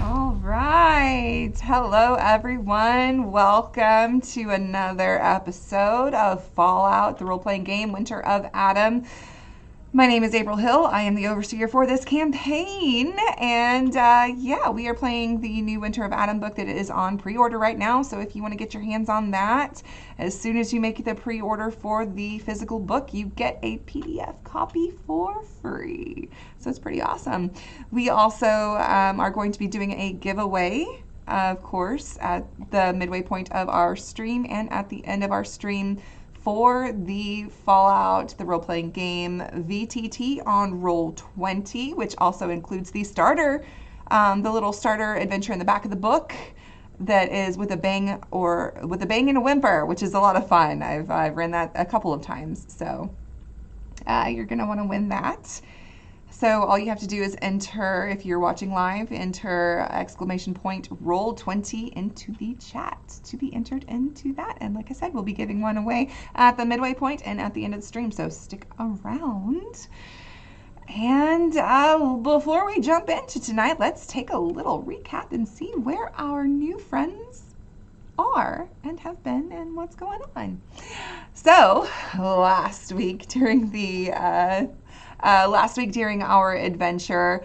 All right. Hello, everyone. Welcome to another episode of Fallout, the role-playing game, Winter of Adam. My name is April Hill. I am the overseer for this campaign. And yeah, we are playing the new Winter of Adam book that is on pre-order right now. So if you want to get your hands on that, as soon as you make the pre-order for the physical book, you get a PDF copy for free. So it's pretty awesome. We also are going to be doing a giveaway, of course, at the midway point of our stream and at the end of our stream for the Fallout, the role-playing game VTT on Roll20, which also includes the starter, the little starter adventure in the back of the book that is with a bang and a whimper, which is a lot of fun. I've ran that a couple of times, so you're gonna want to win that. So all you have to do is enter, if you're watching live, enter !Roll20 into the chat to be entered into that. And like I said, we'll be giving one away at the midway point and at the end of the stream, so stick around. And before we jump into tonight, let's take a little recap and see where our new friends are and have been and what's going on. So last week during our adventure,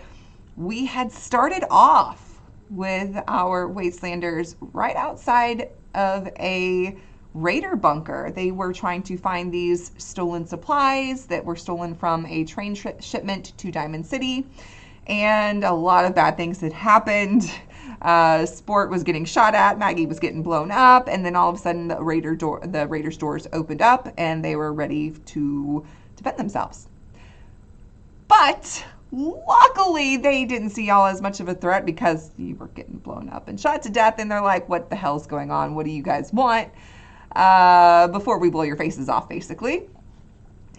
we had started off with our Wastelanders right outside of a raider bunker. They were trying to find these stolen supplies that were stolen from a train shipment to Diamond City, and a lot of bad things had happened. Sport was getting shot at, Maggie was getting blown up, and then all of a sudden the raiders' doors opened up and they were ready to defend themselves. But luckily, they didn't see y'all as much of a threat because you were getting blown up and shot to death, and they're like, what the hell's going on? What do you guys want? Before we blow your faces off, basically.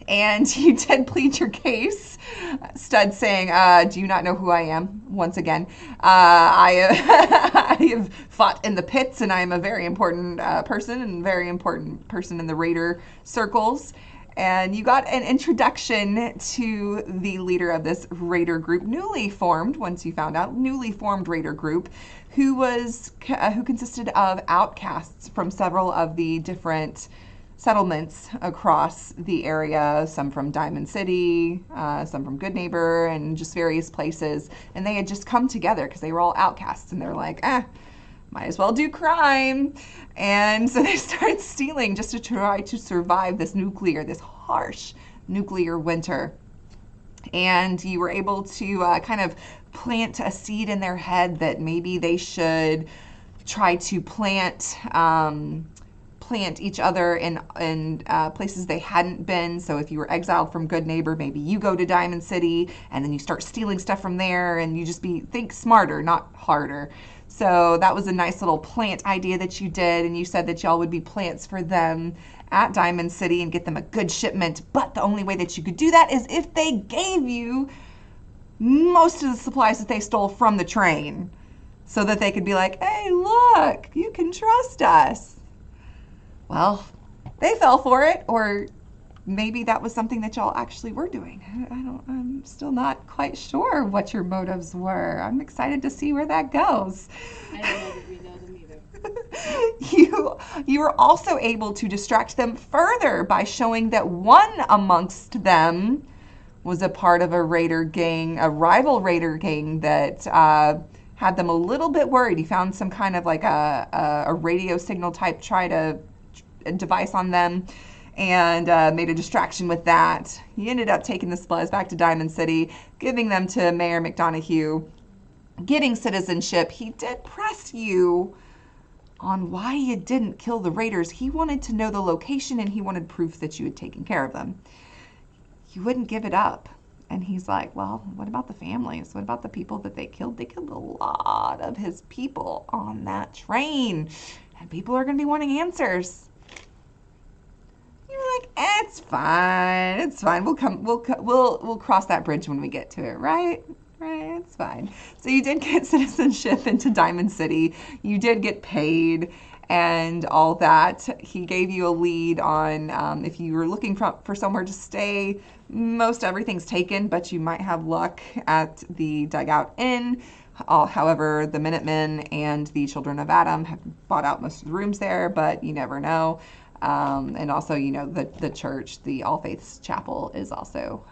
And you did plead your case, Stud saying, do you not know who I am? Once again, I have fought in the pits, and I am a very important person and very important person in the raider circles. And you got an introduction to the leader of this raider group, newly formed raider group, who consisted of outcasts from several of the different settlements across the area, some from Diamond City, some from Goodneighbor, and just various places. And they had just come together because they were all outcasts, and they're like, might as well do crime. And so they started stealing just to try to survive this harsh nuclear winter. And you were able to kind of plant a seed in their head that maybe they should try to plant each other in places they hadn't been. So if you were exiled from Goodneighbor, maybe you go to Diamond City and then you start stealing stuff from there, and you just think smarter, not harder. So that was a nice little plant idea that you did, and you said that y'all would be plants for them at Diamond City and get them a good shipment. But the only way that you could do that is if they gave you most of the supplies that they stole from the train, so that they could be like, hey, look, you can trust us. Well, they fell for it, or maybe that was something that y'all actually were doing. I'm still not quite sure what your motives were. I'm excited to see where that goes. I don't know if we know them either. You were also able to distract them further by showing that one amongst them was a part of a rival raider gang that had them a little bit worried. He found some kind of like a radio signal type device on them, and made a distraction with that. He ended up taking the supplies back to Diamond City, giving them to Mayor McDonough, getting citizenship. He did press you on why you didn't kill the raiders. He wanted to know the location, and he wanted proof that you had taken care of them. You wouldn't give it up. And he's like, well, what about the families? What about the people that they killed? They killed a lot of his people on that train, and people are going to be wanting answers. You're like, it's fine. It's fine. We'll cross that bridge when we get to it, right? Right, it's fine. So you did get citizenship into Diamond City. You did get paid, and all that. He gave you a lead on if you were looking for somewhere to stay. Most everything's taken, but you might have luck at the Dugout Inn. However, the Minutemen and the Children of Adam have bought out most of the rooms there, but you never know. And also, the church, the All Faiths Chapel, is also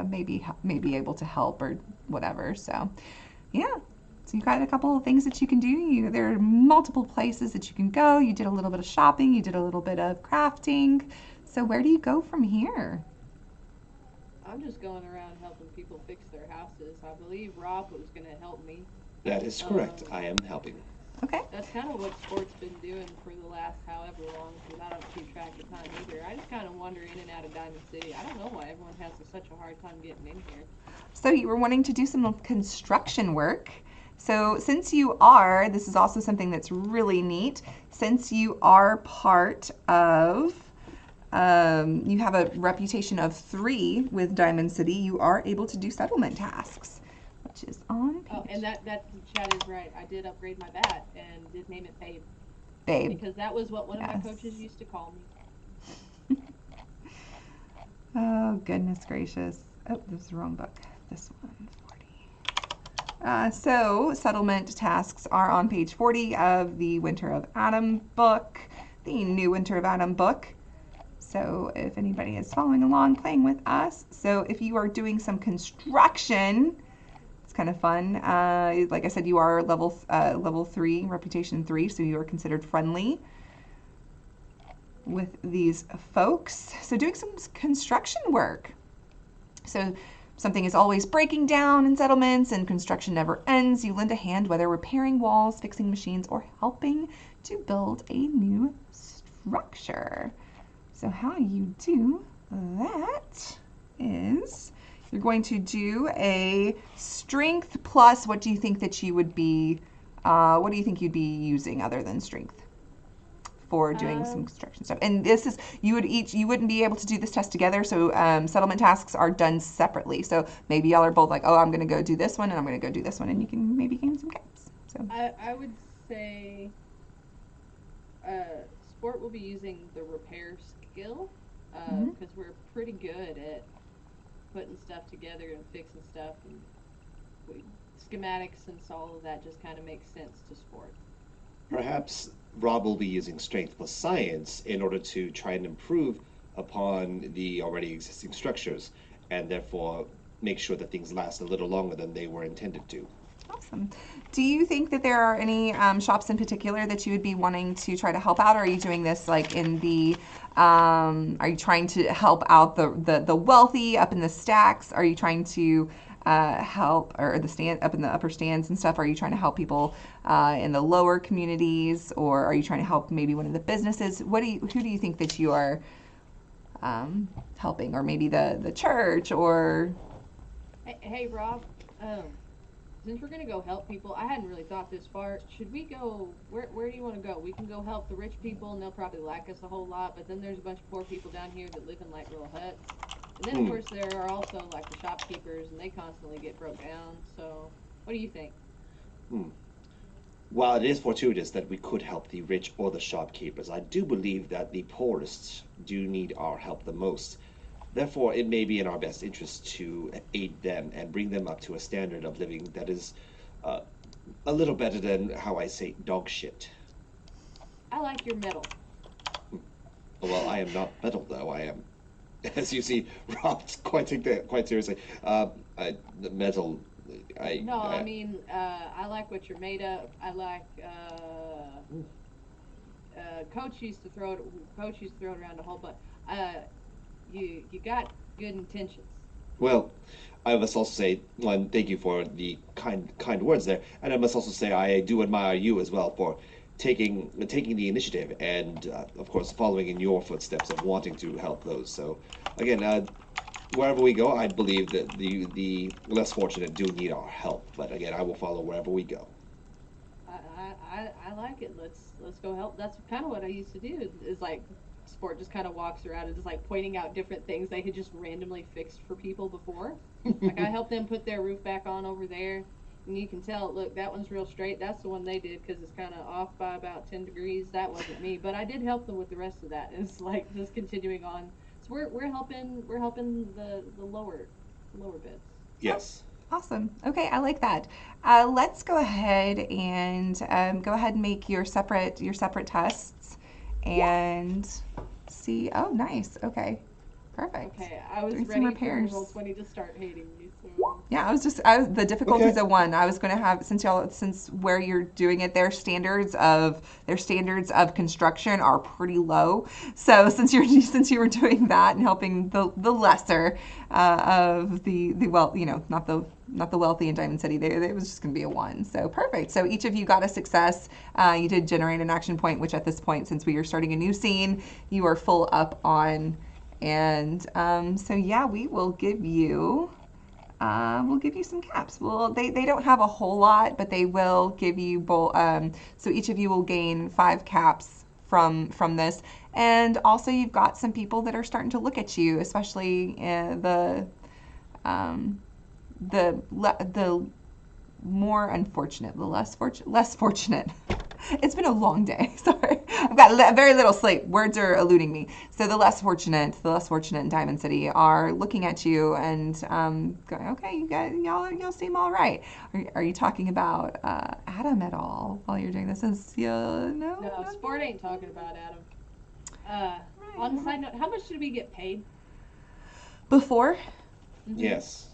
maybe able to help or whatever. So, yeah. So you got a couple of things that you can do. There are multiple places that you can go. You did a little bit of shopping. You did a little bit of crafting. So where do you go from here? I'm just going around helping people fix their houses. I believe Rob was going to help me. That is correct. Um, I am helping. Okay. That's kind of what Sport's been doing for the last however long, because I don't keep track of time either. I just kind of wander in and out of Diamond City. I don't know why everyone has such a hard time getting in here. So you were wanting to do some construction work. So since this is also something that's really neat, since you are part of, you have a reputation of 3 with Diamond City, you are able to do settlement tasks, which is on page. Oh, and that chat is right. I did upgrade my bat and did name it Babe. Babe. Because that was what one of my Yes. coaches used to call me. Oh, goodness gracious. Oh, this is the wrong book. This one, 40. So, settlement tasks are on page 40 of the Winter of Adam book, the new Winter of Adam book. So, if anybody is following along, playing with us. So, if you are doing some construction, it's kind of fun. Like I said, you are level 3, reputation 3, so you are considered friendly with these folks. So doing some construction work. So something is always breaking down in settlements and construction never ends. You lend a hand whether repairing walls, fixing machines, or helping to build a new structure. So how you do that is you're going to do a strength plus, what do you think that you would be, what do you think you'd be using other than strength for doing some construction stuff? And this is, you wouldn't be able to do this test together, so settlement tasks are done separately. So maybe y'all are both like, oh, I'm going to go do this one and I'm going to go do this one, and you can maybe gain some caps. So I would say Sport will be using the repair skill because we're pretty good at putting stuff together and fixing stuff, and schematics and all of that just kind of makes sense to Sport. Perhaps Rob will be using strength plus science in order to try and improve upon the already existing structures and therefore make sure that things last a little longer than they were intended to. awesome. Do you think that there are any shops in particular that you would be wanting to try to help out, or are you doing this like in the, are you trying to help out the wealthy up in the stacks? Are you trying to help, or the stand up in the upper stands and stuff? Are you trying to help people in the lower communities, or are you trying to help maybe one of the businesses? Who do you think that you are helping, or maybe the church, or? Hey Rob, since we're gonna go help people, I hadn't really thought this far. Should we go? Where do you want to go? We can go help the rich people, and they'll probably like us a whole lot. But then there's a bunch of poor people down here that live in like little huts. And then of course there are also like the shopkeepers, and they constantly get broke down. So what do you think? While it is fortuitous that we could help the rich or the shopkeepers, I do believe that the poorest do need our help the most. Therefore, it may be in our best interest to aid them and bring them up to a standard of living that is a little better than, how I say, dog shit. I like your metal. Well, I am not metal, though. I am, as you see, Rob's quite seriously. The metal. No, I mean, I like what you're made of. I like. Coach used to throw it around a whole bunch. You got good intentions. Well, I must also say, one, thank you for the kind words there, and I must also say I do admire you as well for taking the initiative and, of course, following in your footsteps of wanting to help those. So, again, wherever we go, I believe that the less fortunate do need our help. But again, I will follow wherever we go. I like it. Let's go help. That's kind of what I used to do. Is like Sport just kind of walks around and just like pointing out different things they had just randomly fixed for people before. Like I helped them put their roof back on over there. And you can tell, look, that one's real straight. That's the one they did because it's kind of off by about 10 degrees. That wasn't me, but I did help them with the rest of that. It's like just continuing on. So we're helping the lower bits. Yes. Awesome. Okay, I like that. Let's go ahead and make your separate tests and see. Oh, nice. Okay, perfect. Okay, I was Doing some ready for repairs. Roll20 to start hating me. So Yeah, the difficulty's Okay. a one. I was going to have, since where you're doing it, their standards of construction are pretty low. So since you were doing that and helping the lesser of the well, not the wealthy in Diamond City, it was just going to be a one. So perfect. So each of you got a success. You did generate an action point, which at this point, since we are starting a new scene, you are full up on. And so yeah, we'll give you some caps. Well, they don't have a whole lot, but they will give you both. So each of you will gain 5 caps from this, and also you've got some people that are starting to look at you, especially um, the more unfortunate, less fortunate. It's been a long day. Sorry, I've got very little sleep. Words are eluding me. So the less fortunate in Diamond City are looking at you and going, "Okay, you guys, y'all seem all right." Are you talking about Adam at all while you're doing this? No. no, Sport ain't talking about Adam. On a side note, how much did we get paid? Before, Yes.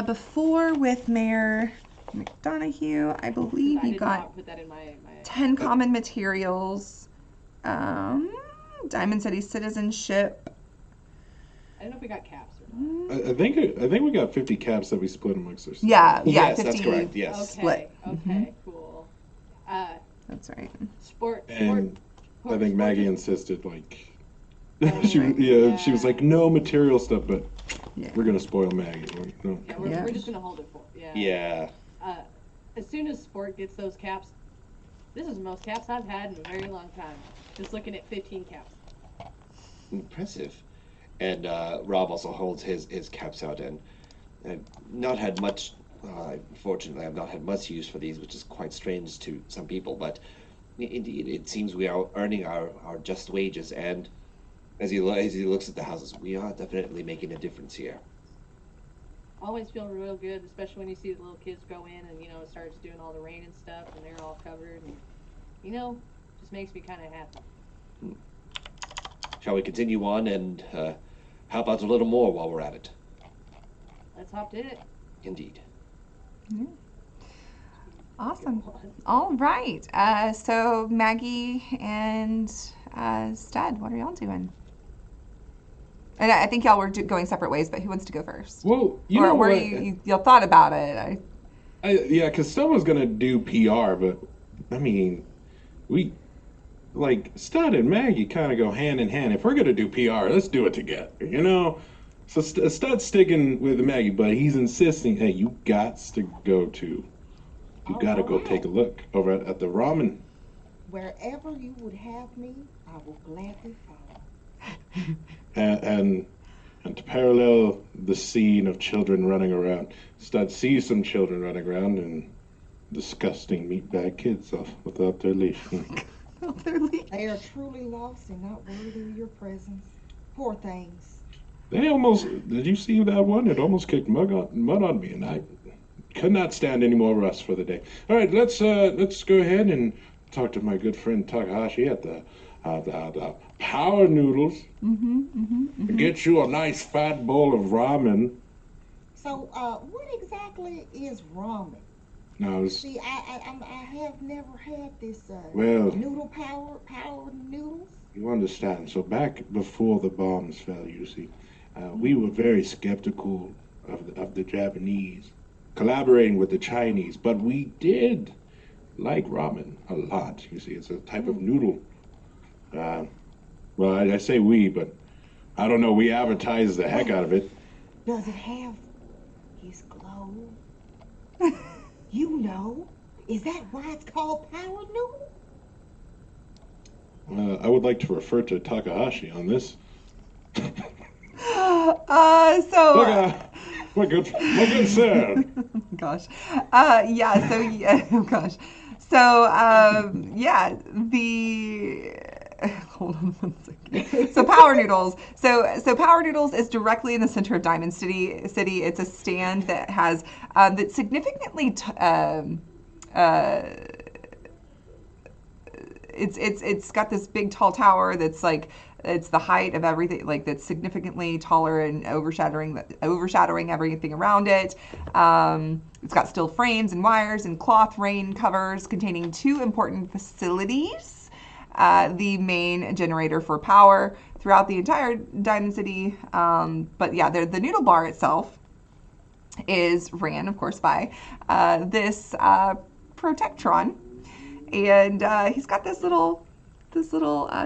before with Mayor McDonough, I believe I you did got not put that in my 10 common materials, Diamond City citizenship. I don't know if we got caps or not. I think we got 50 caps that we split amongst ourselves. Yeah, Yes, 50. that's correct. Yes. Okay, Split. okay, cool. That's right. Sport. And I think Maggie insisted, like, she yeah. was like, no material stuff, but Yeah. we're gonna spoil Maggie. No. Yeah, Yeah. we're just gonna hold it for. Yeah. Yeah. As soon as Sport gets those caps, this is the most caps I've had in a very long time. Just looking at 15 caps. Impressive. And Rob also holds his caps out, and I've not had much. Fortunately, I've not had much use for these, which is quite strange to some people. But indeed, it seems we are earning our just wages, and as he looks at the houses, we are definitely making a difference here. Always feel real good, especially when you see the little kids go in and it starts doing all the rain and stuff, and they're all covered, and just makes me kind of happy. Shall we continue on and how about a little more while we're at it? Let's hop to it. Indeed. Awesome. All right. So Maggie and Stead, what are y'all doing? And I think y'all were going separate ways, but who wants to go first? Well, you Or know were what? y'all thought about it? Yeah, because someone's gonna do PR, but I mean, Stud and Maggie kind of go hand in hand. If we're gonna do PR, let's do it together, you know. So Stud's sticking with Maggie, but he's insisting, hey, you gots to go too. You gotta go take a look over at the ramen. Wherever you would have me, I will gladly follow. And to parallel the scene of children running around, Stud sees some children running around and disgusting meatbag kids off without their leash. They are truly lost and not worthy of your presence. Poor things. They almost, did you see that one? It almost kicked mud on me, and I could not stand any more rust for the day. All right, let's go ahead and talk to my good friend Takahashi at the Power Noodles. Get you a nice fat bowl of ramen. So, what exactly is ramen? Now, See, I have never had this Well- noodle power noodles. you understand. So back before the bombs fell, you see, we were very skeptical of the Japanese collaborating with the Chinese, but we did like ramen a lot. You see, it's a type of noodle. Well, I say we, but I don't know. We advertise the heck out of it. Does it have his glow? You know, is that why it's called power noodle? I would like to refer to Takahashi on this. So Look, My good sir. Gosh. Yeah, so, yeah, oh gosh. So, yeah, the, hold on one second. So Power Noodles. So Power Noodles is directly in the center of Diamond City. It's a stand that has, that significantly, uh, it's got this big tall tower that's like it's the height of everything, like that's significantly taller and overshadowing everything around it. It's got steel frames and wires and cloth rain covers containing two important facilities. The main generator for power throughout the entire Diamond City. But yeah, the noodle bar itself is ran, of course, by this Protectron, and he's got this little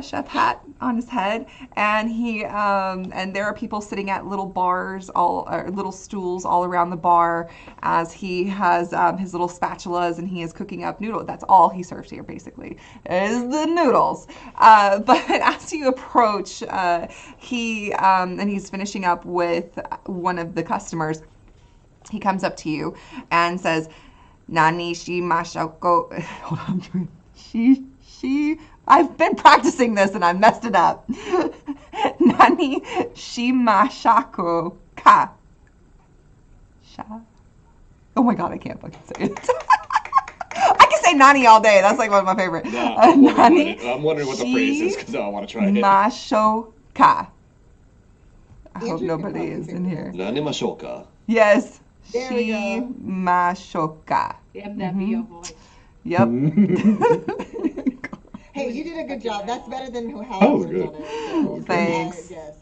chef hat on his head, and and there are people sitting at little bars, or little stools all around the bar, as he has his little spatulas, and he is cooking up noodles. That's all he serves here, basically, is the noodles. But as you approach, and he's finishing up with one of the customers. He comes up to you and says, Nani shi mashoko. Hold on. I've been practicing this and I messed it up. Nani shi mashako ka. Oh my god, I can't fucking say it. I can say Nani all day. That's like one of my favorite. No, I'm wondering what the phrase is because I want to try it. Mashoka. I hope Andrew can nobody probably is figure in it here. Nani mashoka. Yes. There we go. Mashoka. Damn, that be your voice. Yep. Hey, you did a good job. That's better than how That I was worked good. on it. So, Thanks. yes.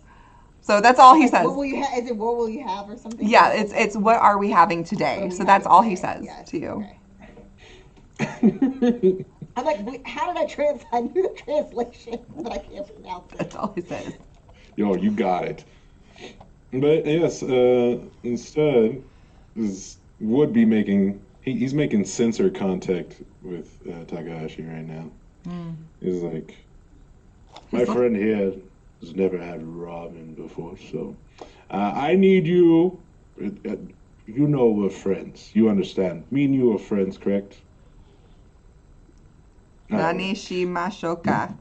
So that's all he says. What will you have? Is it what will you have or something? Yeah, it's what are we having today? What are we So that's having all he today? says Yes, to you. okay. I'm like, wait, how did I knew the translation, but I can't pronounce it. That's all he says. Yo, you got it. But yes, instead, would be making he's making sensor contact with Takahashi right now. He's like, my friend here has never had ramen before, so I need you. You know we're friends. You understand? Me and you are friends, correct? Nani shi mashoka.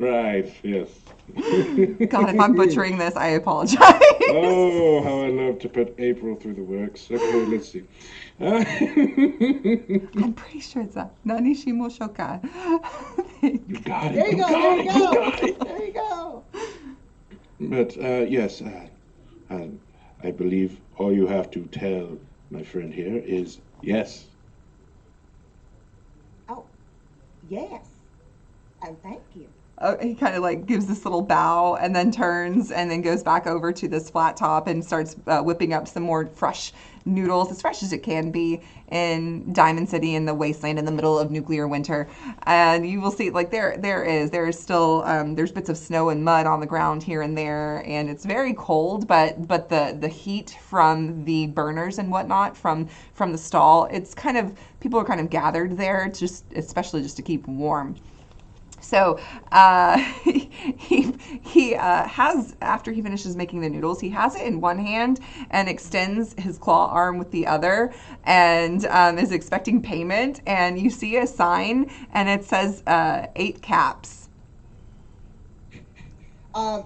Right. Yes. God, if I'm butchering this, I apologize. Oh, how I love to put April through the works. Okay, let's see. I'm pretty sure it's that. Nani shi moshoka. You got it. There you go. There you You go. got it. There you go. But yes, I believe all you have to tell my friend here is yes. Oh, yes. And thank you. He kind of like gives this little bow and then turns and then goes back over to this flat top and starts whipping up some more fresh noodles, as fresh as it can be in Diamond City in the wasteland in the middle of nuclear winter. And you will see, like there is still there's bits of snow and mud on the ground here and there, and it's very cold. But the heat from the burners and whatnot from the stall, it's kind of people are kind of gathered there, especially just to keep warm. So he has, after he finishes making the noodles, he has it in one hand and extends his claw arm with the other and is expecting payment. And you see a sign and it says 8 caps.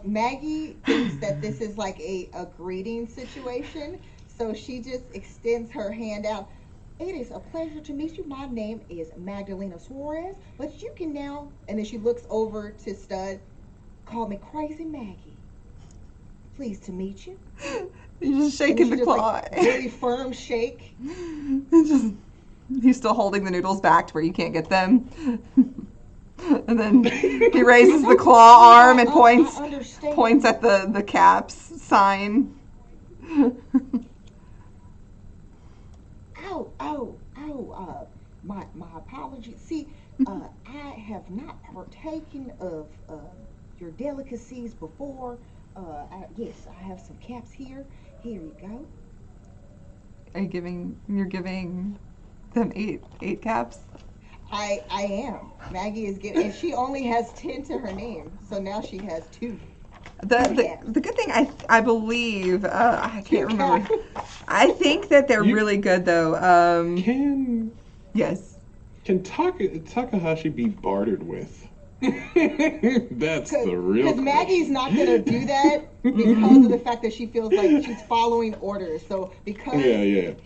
Maggie thinks that this is like a greeting situation, so she just extends her hand out. It is a pleasure to meet you. My name is Magdalena Suarez, but you can now, and then she looks over to Stud, call me Crazy Maggie. Pleased to meet you. He's just shaking the claw. Like, very firm shake. He's still holding the noodles back to where you can't get them. And then he raises the claw arm and points at the caps sign. My apologies. See, I have not partaken of your delicacies before. Yes, I have some caps here. Here you go. You're giving them eight caps? I am. Maggie is getting, and she only has 10 to her name, so now she has 2. The good thing I believe I can't remember. I think that they're really good though. Can Yes. Takahashi be bartered with? That's the real Because Maggie's not going to do that because of the fact that she feels like she's following orders. So because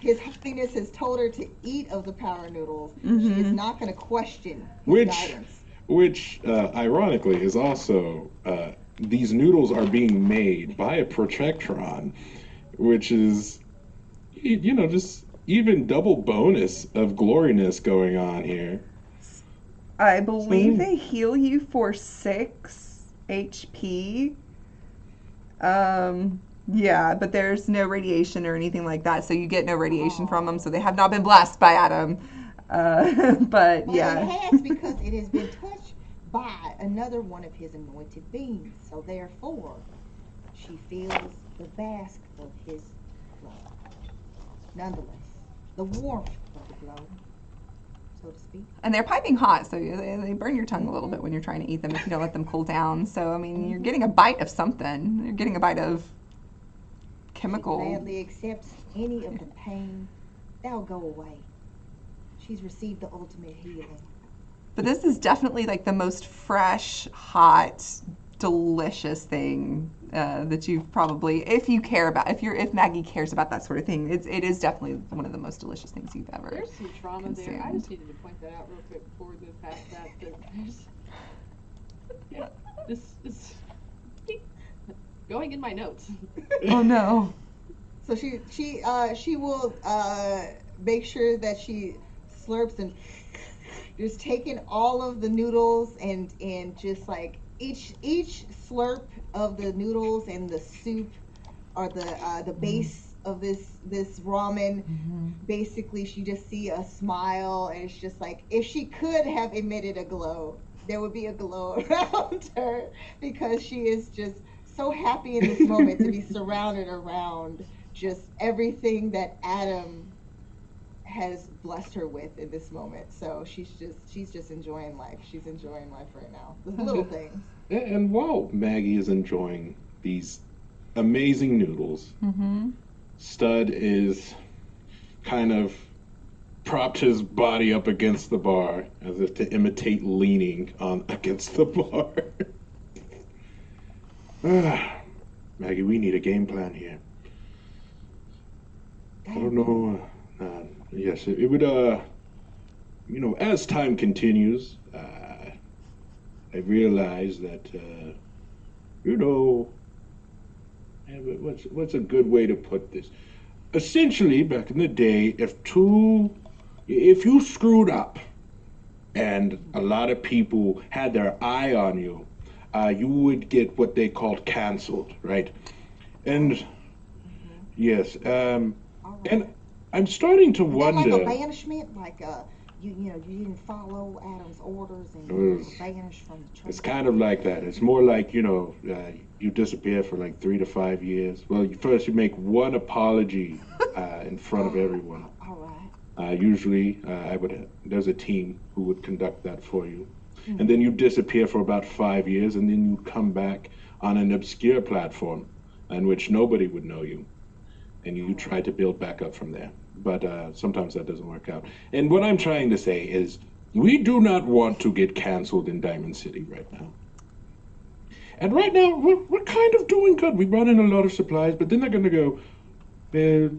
His Holiness has told her to eat of the power noodles, she is not going to question his guidance. Which, ironically, is also these noodles are being made by a Protectron, which is, just even double bonus of gloriness going on here. I believe they heal you for 6 HP. Yeah, but there's no radiation or anything like that, so you get no radiation from them. So they have not been blessed by Adam. But yeah. It has because it has been touched by another one of his anointed beings. So therefore, she feels the bask of his blood. Nonetheless, the warmth of the blow, so to speak. And they're piping hot, so they burn your tongue a little bit when you're trying to eat them if you don't let them cool down. So, I mean, you're getting a bite of something. You're getting a bite of chemical. She gladly accepts any of the pain. That'll go away. She's received the ultimate healing. But this is definitely like the most fresh, hot, delicious thing that you've probably, if Maggie cares about that sort of thing, it is definitely one of the most delicious things you've ever. There's some trauma consumed. there. I just needed to point that out real quick before we move past that. This going in my notes. Oh no. So she will make sure that she slurps and just taking all of the noodles and just like each slurp of the noodles and the soup or the base of this ramen. Basically, she just see a smile, and it's just like if she could have emitted a glow, there would be a glow around her because she is just so happy in this moment to be surrounded around just everything that Adam has blessed her with in this moment. So she's just enjoying life. She's enjoying life right now. The little things. And while Maggie is enjoying these amazing noodles, Stud is kind of propped his body up against the bar as if to imitate leaning on against the bar. Maggie, we need a game plan here. I don't know. Yes, it would, as time continues, I realize that, what's a good way to put this? Essentially, back in the day, if you screwed up and a lot of people had their eye on you, you would get what they called canceled, right? And, yes, and I'm starting to wonder. Like a banishment, like you didn't follow Adam's orders and you were banished from the church. It's kind of like that. It's more like you disappear for like 3 to 5 years. Well, first you make one apology in front of everyone. All right. Usually, there's a team who would conduct that for you, and then you disappear for about 5 years, and then you come back on an obscure platform in which nobody would know you, and you try to build back up from there. But sometimes that doesn't work out. And what I'm trying to say is, we do not want to get canceled in Diamond City right now. And right now, we're kind of doing good. We brought in a lot of supplies, but then they're going to go, the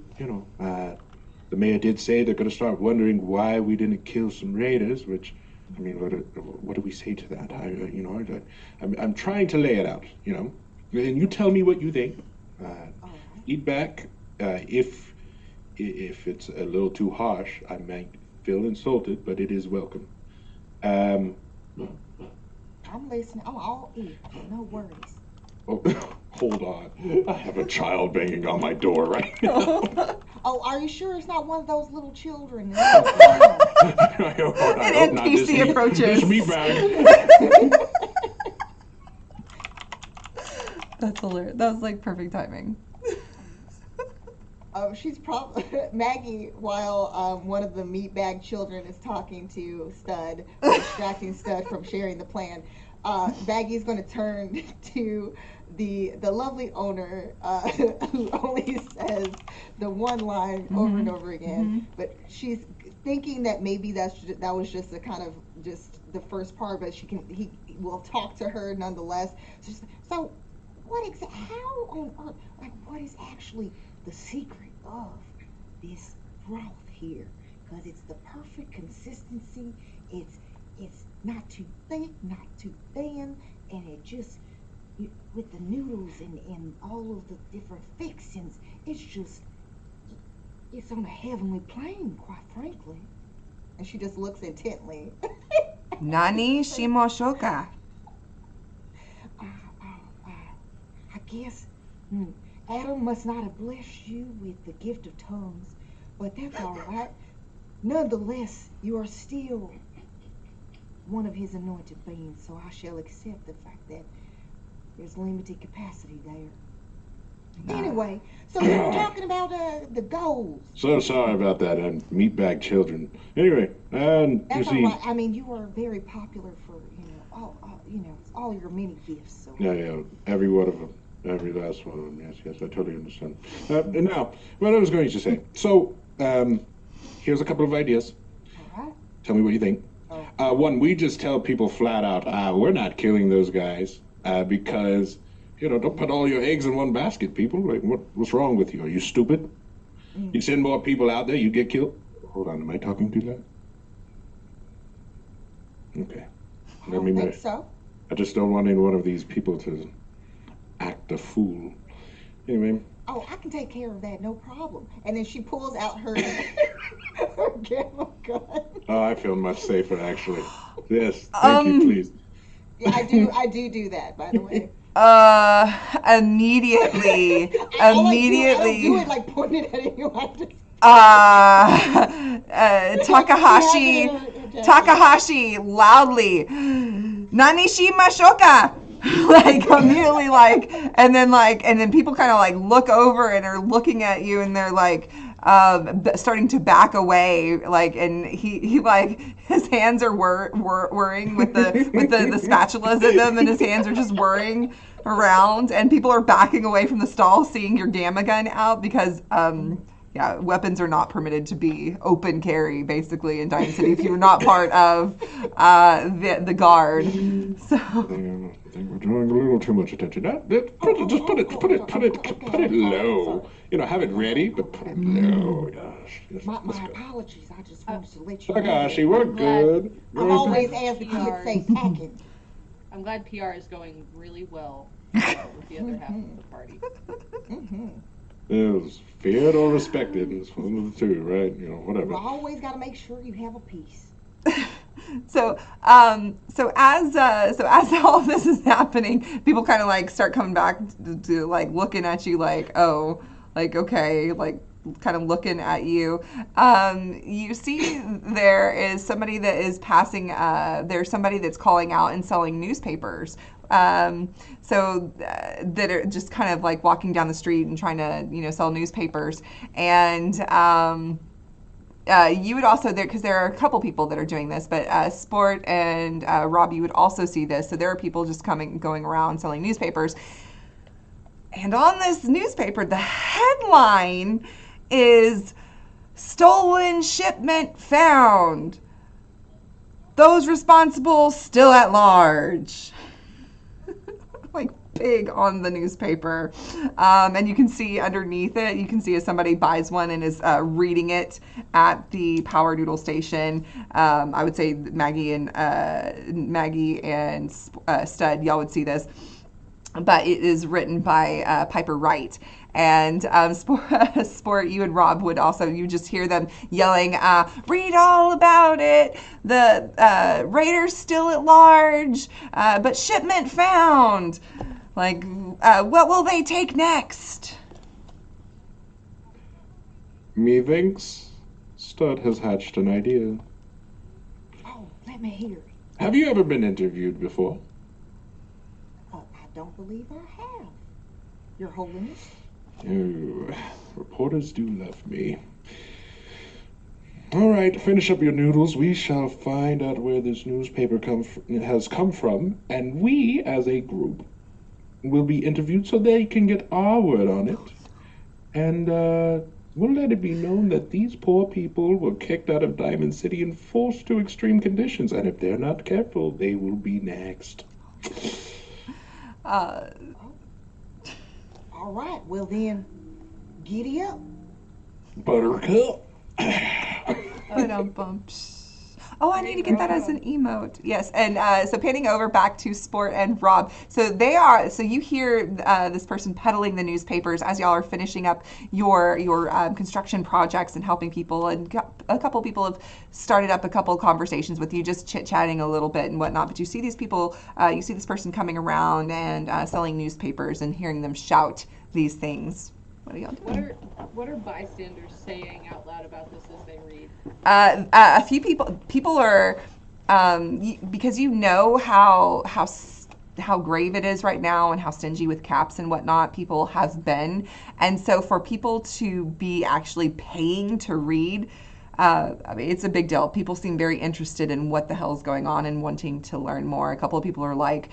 mayor did say they're going to start wondering why we didn't kill some raiders, which, I mean, what do we say to that? I'm trying to lay it out, and you tell me what you think. Eat back. If it's a little too harsh, I might feel insulted, but it is welcome. I'm listening. I'm all ears. No worries. Oh, hold on. I have a child banging on my door right now. Oh, are you sure it's not one of those little children? An NPC approaches. This meatbag. That's hilarious. That was like perfect timing. She's probably Maggie, while one of the meatbag children is talking to Stud, distracting Stud from sharing the plan. Maggie's going to turn to the lovely owner who only says the one line over and over again, but she's thinking that maybe that was just a kind of just the first part, but he will talk to her nonetheless. So how on earth, like, what is actually the secret of this broth here? Because it's the perfect consistency. It's not too thick, not too thin, and it just with the noodles and all of the different fixings, it's on a heavenly plane, quite frankly. And she just looks intently. Nani shimoshoka. Uh, I guess Adam must not have blessed you with the gift of tongues, but that's all right. Nonetheless, you are still one of his anointed beings, so I shall accept the fact that there's limited capacity there. Anyway, so we were talking about the goals. So sorry about that, and meatbag children. Anyway, and That's you see, all right. I mean, you are very popular for all your many gifts. So. yeah, every one of them, every last one of them. Yes, I totally understand. And now, what I was going to say. So, here's a couple of ideas. All right. Tell me what you think. Oh. One, we just tell people flat out, we're not killing those guys because, don't put all your eggs in one basket, people. Like, what's wrong with you? Are you stupid? You send more people out there, you get killed. Hold on, am I talking too loud? Okay. I don't think so. I just don't want any one of these people to act a fool. Anyway. Oh, I can take care of that, no problem. And then she pulls out her her gamma gun. Oh, I feel much safer, actually. Yes, thank you, please. Yeah, I do that, by the way. Immediately. I don't do it like pointing it at you. Takahashi loudly, Nanishi Mashoka. Like immediately, and then people kind of like look over and are looking at you, and they're like starting to back away, and he like his hands are whirring with the spatulas in them, and his hands are just whirring around, and people are backing away from the stall, seeing your gamma gun out because weapons are not permitted to be open carry, basically, in Diamond City if you're not part of the guard. So I think we're drawing a little too much attention. Just put it low. Have it ready, but put it low. Gosh. My apologies. I just wanted to let you know. Takahashi, we're good. I've always asked the kids say packing. I'm glad PR is going really well with the other half of the party. It was feared or respected. It's one of the two, right? Whatever. You always got to make sure you have a piece. So as all of this is happening, people kind of like start coming back to like looking at you like, oh, like, okay, like kind of looking at you. You see there is somebody that is passing, there's somebody that's calling out and selling newspapers. That are just kind of like walking down the street and trying to, sell newspapers. And you would also because there are a couple people that are doing this, but Sport and Rob, you would also see this. So there are people just going around selling newspapers. And on this newspaper, the headline is "Stolen Shipment Found. Those responsible still at large." Like big on the newspaper. And you can see underneath it, you can see as somebody buys one and is reading it at the Power Doodle station. I would say Maggie and Stud, y'all would see this. But it is written by Piper Wright. And Sport, you and Rob would also, you just hear them yelling, read all about it. The Raiders still at large, but shipment found. Like, what will they take next? Methinks Stud has hatched an idea. Oh, let me hear it. Have you ever been interviewed before? I don't believe I have, Your Holiness. Oh, reporters do love me. All right, finish up your noodles. We shall find out where this newspaper has come from, and we, as a group, will be interviewed so they can get our word on it. And we'll let it be known that these poor people were kicked out of Diamond City and forced to extreme conditions. And if they're not careful, they will be next. Uh, All right, well then, giddy up. Buttercup. Ba-dum-bum. Oh, I need to get that as an emote. Yes, and so panning over back to Sport and Rob. So they are. So you hear this person peddling the newspapers as y'all are finishing up your construction projects and helping people. And a couple people have started up a couple conversations with you, just chit chatting a little bit and whatnot. But you see these people. You see this person coming around and selling newspapers and hearing them shout these things. What are y'all doing? What are bystanders saying out loud about this as they read? A few people are because you know how grave it is right now and how stingy with caps and whatnot people have been, and so for people to be actually paying to read, I mean, it's a big deal. People seem very interested in what the hell's going on and wanting to learn more. A couple of people are like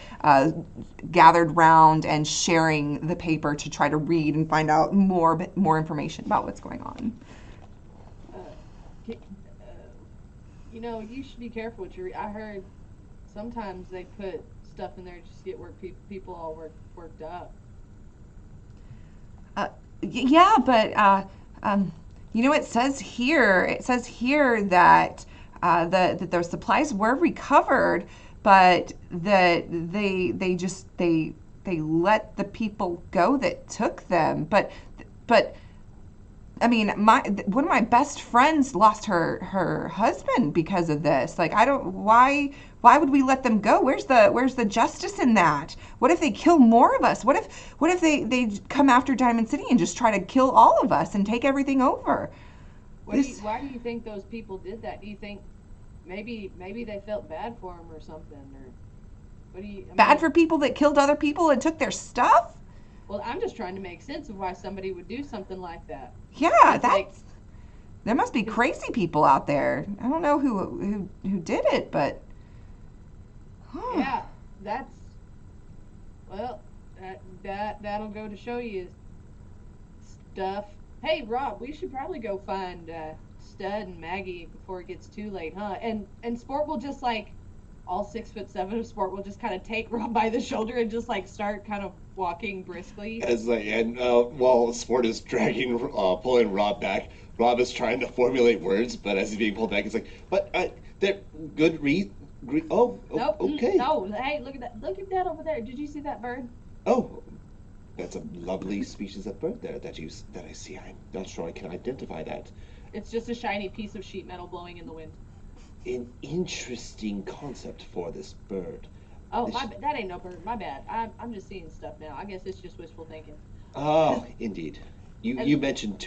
gathered round and sharing the paper to try to read and find out more information about what's going on. You should be careful what you read. I heard sometimes they put stuff in there just to get people all worked up. Yeah, but it says here. It says here that that their supplies were recovered, but that they let the people go that took them. But I mean, one of my best friends lost her husband because of this. Like, I don't why would we let them go? Where's the justice in that? What if they kill more of us? What if they come after Diamond City and just try to kill all of us and take everything over? Why do you think those people did that? Do you think maybe they felt bad for them or something, or what do you? Bad for people that killed other people and took their stuff? Well, I'm just trying to make sense of why somebody would do something like that. Yeah, there must be crazy people out there. I don't know who did it, but yeah, that'll go to show you stuff. Hey, Rob, we should probably go find Stud and Maggie before it gets too late, huh? And Sport will just like all 6'7" of Sport will just kind of take Rob by the shoulder and just like start kind of walking briskly. While Sport is pulling Rob back, Rob is trying to formulate words, but as he's being pulled back, he's like, "But they're good oh, Nope. okay. No, hey, look at that! Look at that over there. Did you see that bird? Oh, that's a lovely species of bird there that I see. I'm not sure I can identify that. It's just a shiny piece of sheet metal blowing in the wind. An interesting concept for this bird. Oh, that ain't no bird. My bad. I'm just seeing stuff now. I guess it's just wishful thinking. Oh, indeed. You mentioned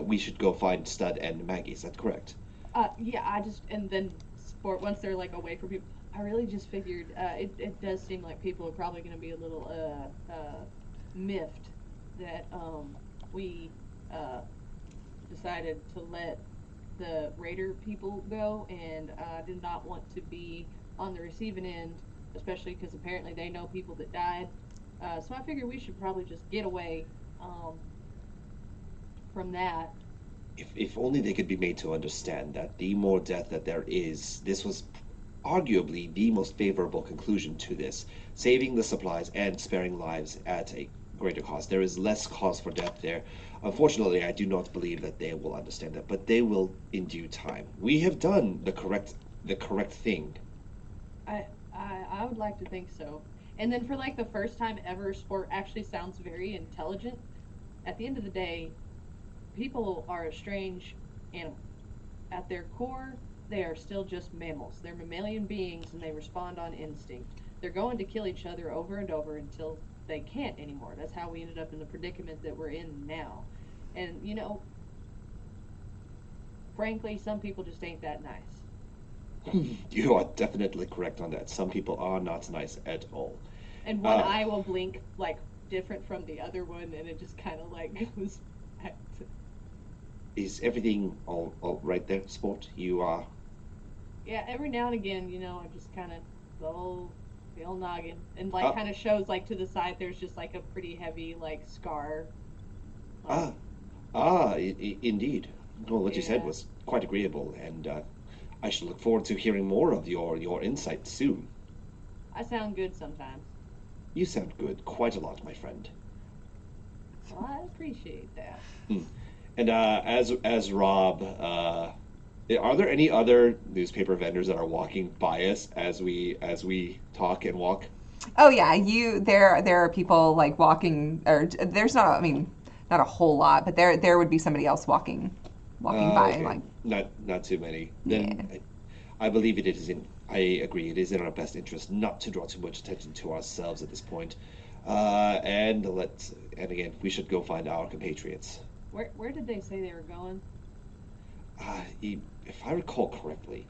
we should go find Stud and Maggie. Is that correct? Yeah. And then Sport once they're like away from people. I really just figured it does seem like people are probably going to be a little miffed that we decided to let the Raider people go, and I did not want to be on the receiving end, especially because apparently they know people that died. So I figured we should probably just get away from that. If only they could be made to understand that the more death that there is, this was arguably the most favorable conclusion to this, saving the supplies and sparing lives at a greater cost. There is less cause for death there. Unfortunately, I do not believe that they will understand that, but they will in due time. We have done the correct thing. I would like to think so. And then for like the first time ever, Sport actually sounds very intelligent. At the end of the day, people are a strange animal. At their core, they are still just mammals. They're mammalian beings and they respond on instinct. They're going to kill each other over and over until they can't anymore. That's how we ended up in the predicament that we're in now. And, frankly, some people just ain't that nice. You are definitely correct on that. Some people are not nice at all. And one eye will blink, like, different from the other one, and it just kind of, like, goes back to... Is everything all right there, Sport? You are... Yeah, every now and again, I just kind of, the whole The old noggin, and Uh, kind of shows to the side. There's just a pretty heavy scar. Like, ah, indeed. Well, what you said yeah, was quite agreeable, and I shall look forward to hearing more of your insights soon. I sound good sometimes. You sound good, quite a lot, my friend. Well, I appreciate that. Hmm. And as Rob, are there any other newspaper vendors that are walking by us as we talk and walk? Oh yeah, there are people like walking, or there's not. I mean, not a whole lot, but there would be somebody else walking by. Okay, Like, not too many. yeah. Then I believe it is in. I agree. It is in our best interest not to draw too much attention to ourselves at this point. And again, we should go find our compatriots. Where did they say they were going? If I recall correctly,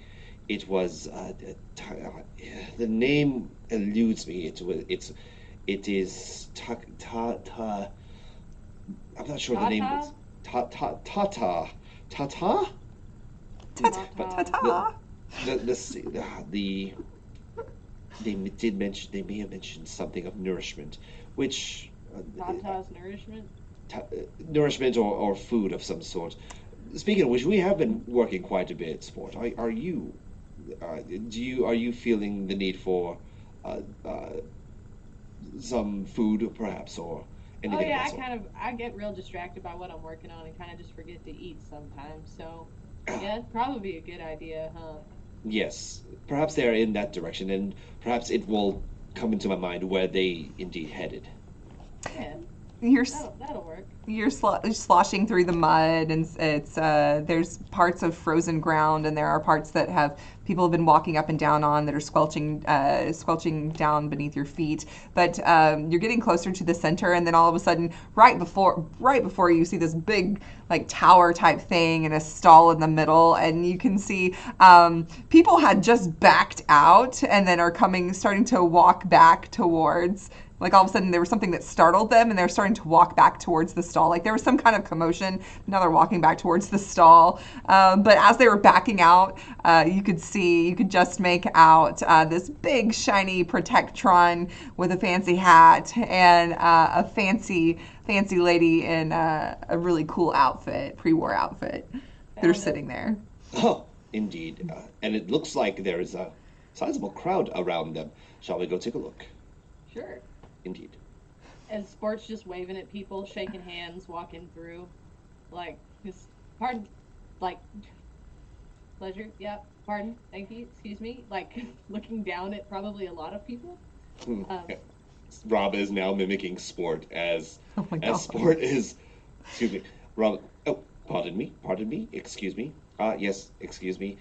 it was the name eludes me. It is I'm not sure the name Tata? was Tata. Ta But ta ta Tata. the ta. the they may have mentioned something of nourishment, which Tata's nourishment? nourishment or food of some sort. Speaking of which, we have been working quite a bit, sport. Are you are you feeling the need for uh, uh, some food perhaps or Oh anything of yeah, that sort? I get real distracted by what I'm working on and kind of just forget to eat sometimes. So yeah, it'd probably be a good idea, huh? Yes, perhaps they are in that direction, and perhaps it will come into my mind where they indeed headed. Yeah, You're that'll work. you're sloshing through the mud, and it's there's parts of frozen ground, and there are parts that have people have been walking up and down on that are squelching down beneath your feet. But you're getting closer to the center, and then all of a sudden, right before you see this big like tower type thing and a stall in the middle, and you can see people had just backed out and then are starting to walk back towards, like all of a sudden there was something that startled them and they're starting to walk back towards the stall. Like there was some kind of commotion. Now they're walking back towards the stall. But as they were backing out, you could just make out this big shiny Protectron with a fancy hat and a fancy lady in a really cool outfit, pre-war outfit. They're Found him. sitting there. Oh, indeed. And it looks like there is a sizable crowd around them. Shall we go take a look? Sure. Indeed. And Sport's just waving at people, shaking hands, walking through, just pardon, like pleasure. Yeah, pardon, thank you, excuse me. Looking down at probably a lot of people. Hmm. Um, Yeah. Rob is now mimicking Sport Oh my as god. Sport is. Excuse me, Rob. Oh, pardon me. Excuse me. Yes, excuse me.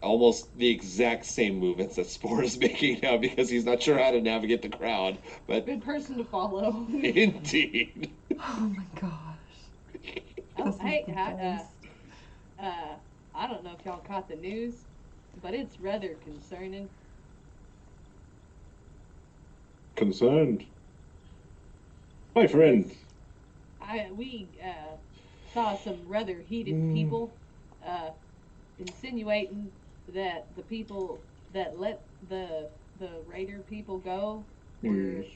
Almost the exact same movements that Sport is making now because he's not sure how to navigate the crowd. But good person to follow. indeed. Oh my gosh. Oh, This is hey, the best. I don't know if y'all caught the news, but it's rather concerning. Concerned. My Yes, friend. we saw some rather heated Mm, people uh, insinuating that the people that let the raider people go were yes.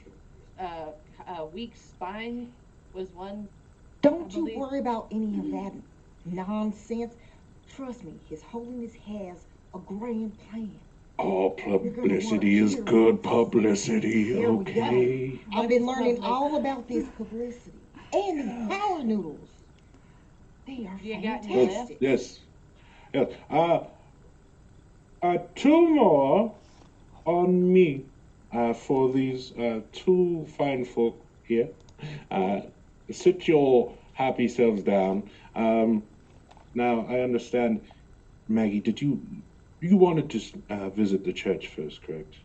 uh, weak spine was one, I Don't you believe. worry about any of that nonsense. Trust me, His Holiness has a grand plan. All You're gonna want to publicity is hear good this. publicity, There we go. okay? I've What been is learning public? all about this publicity and these power noodles. They are You got any Yes, left? fantastic. yes, yes. Two more on me for these two fine folk here. Uh, sit your happy selves down. Now, I understand, Maggie, you wanted to visit the church first, correct?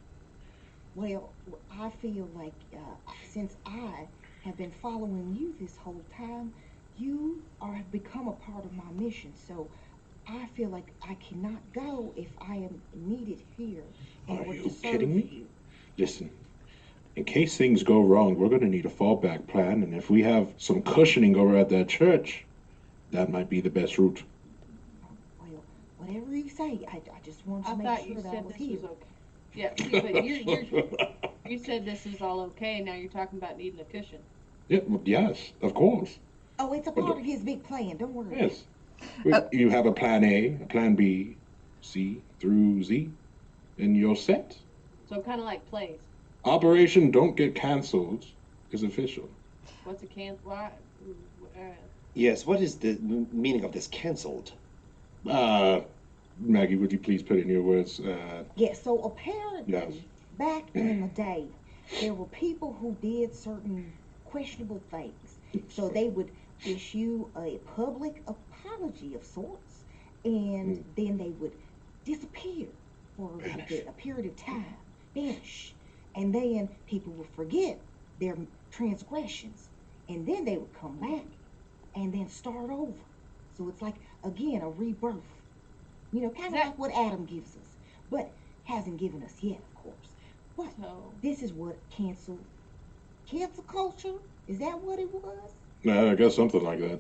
Well, I feel like since I have been following you this whole time, you have become a part of my mission. So I feel like I cannot go if I am needed here in Are order to you kidding serve me? you. Listen, in case things go wrong, we're going to need a fallback plan, and if we have some cushioning over at that church, that might be the best route. Well, whatever you say, I just wanted I to make thought you sure that I said was this here. was okay. Yeah, see, but you said this is all okay. Now you're talking about needing a cushion. Yeah, well, yes, of course. Oh, it's a But part of his big plan. Don't worry. yes, Uh, you have a plan A, a plan B, C through Z, and you're set. So kind of like plays. Operation Don't Get Cancelled is official. What's a can? Why? Uh, Yes, what is the meaning of this cancelled? Uh, Maggie, would you please put in your words? Yeah, so apparently, Yes. back in the day, there were people who did certain questionable things. So they would issue a public apology of sorts, and then they would disappear for like a period of time, vanish. And then people would forget their transgressions, and then they would come back and then start over. So it's like, again, a rebirth. You know, kind of That- like what Adam gives us, but hasn't given us yet, of course. But so this is what cancel culture, is that what it was? I guess something like that.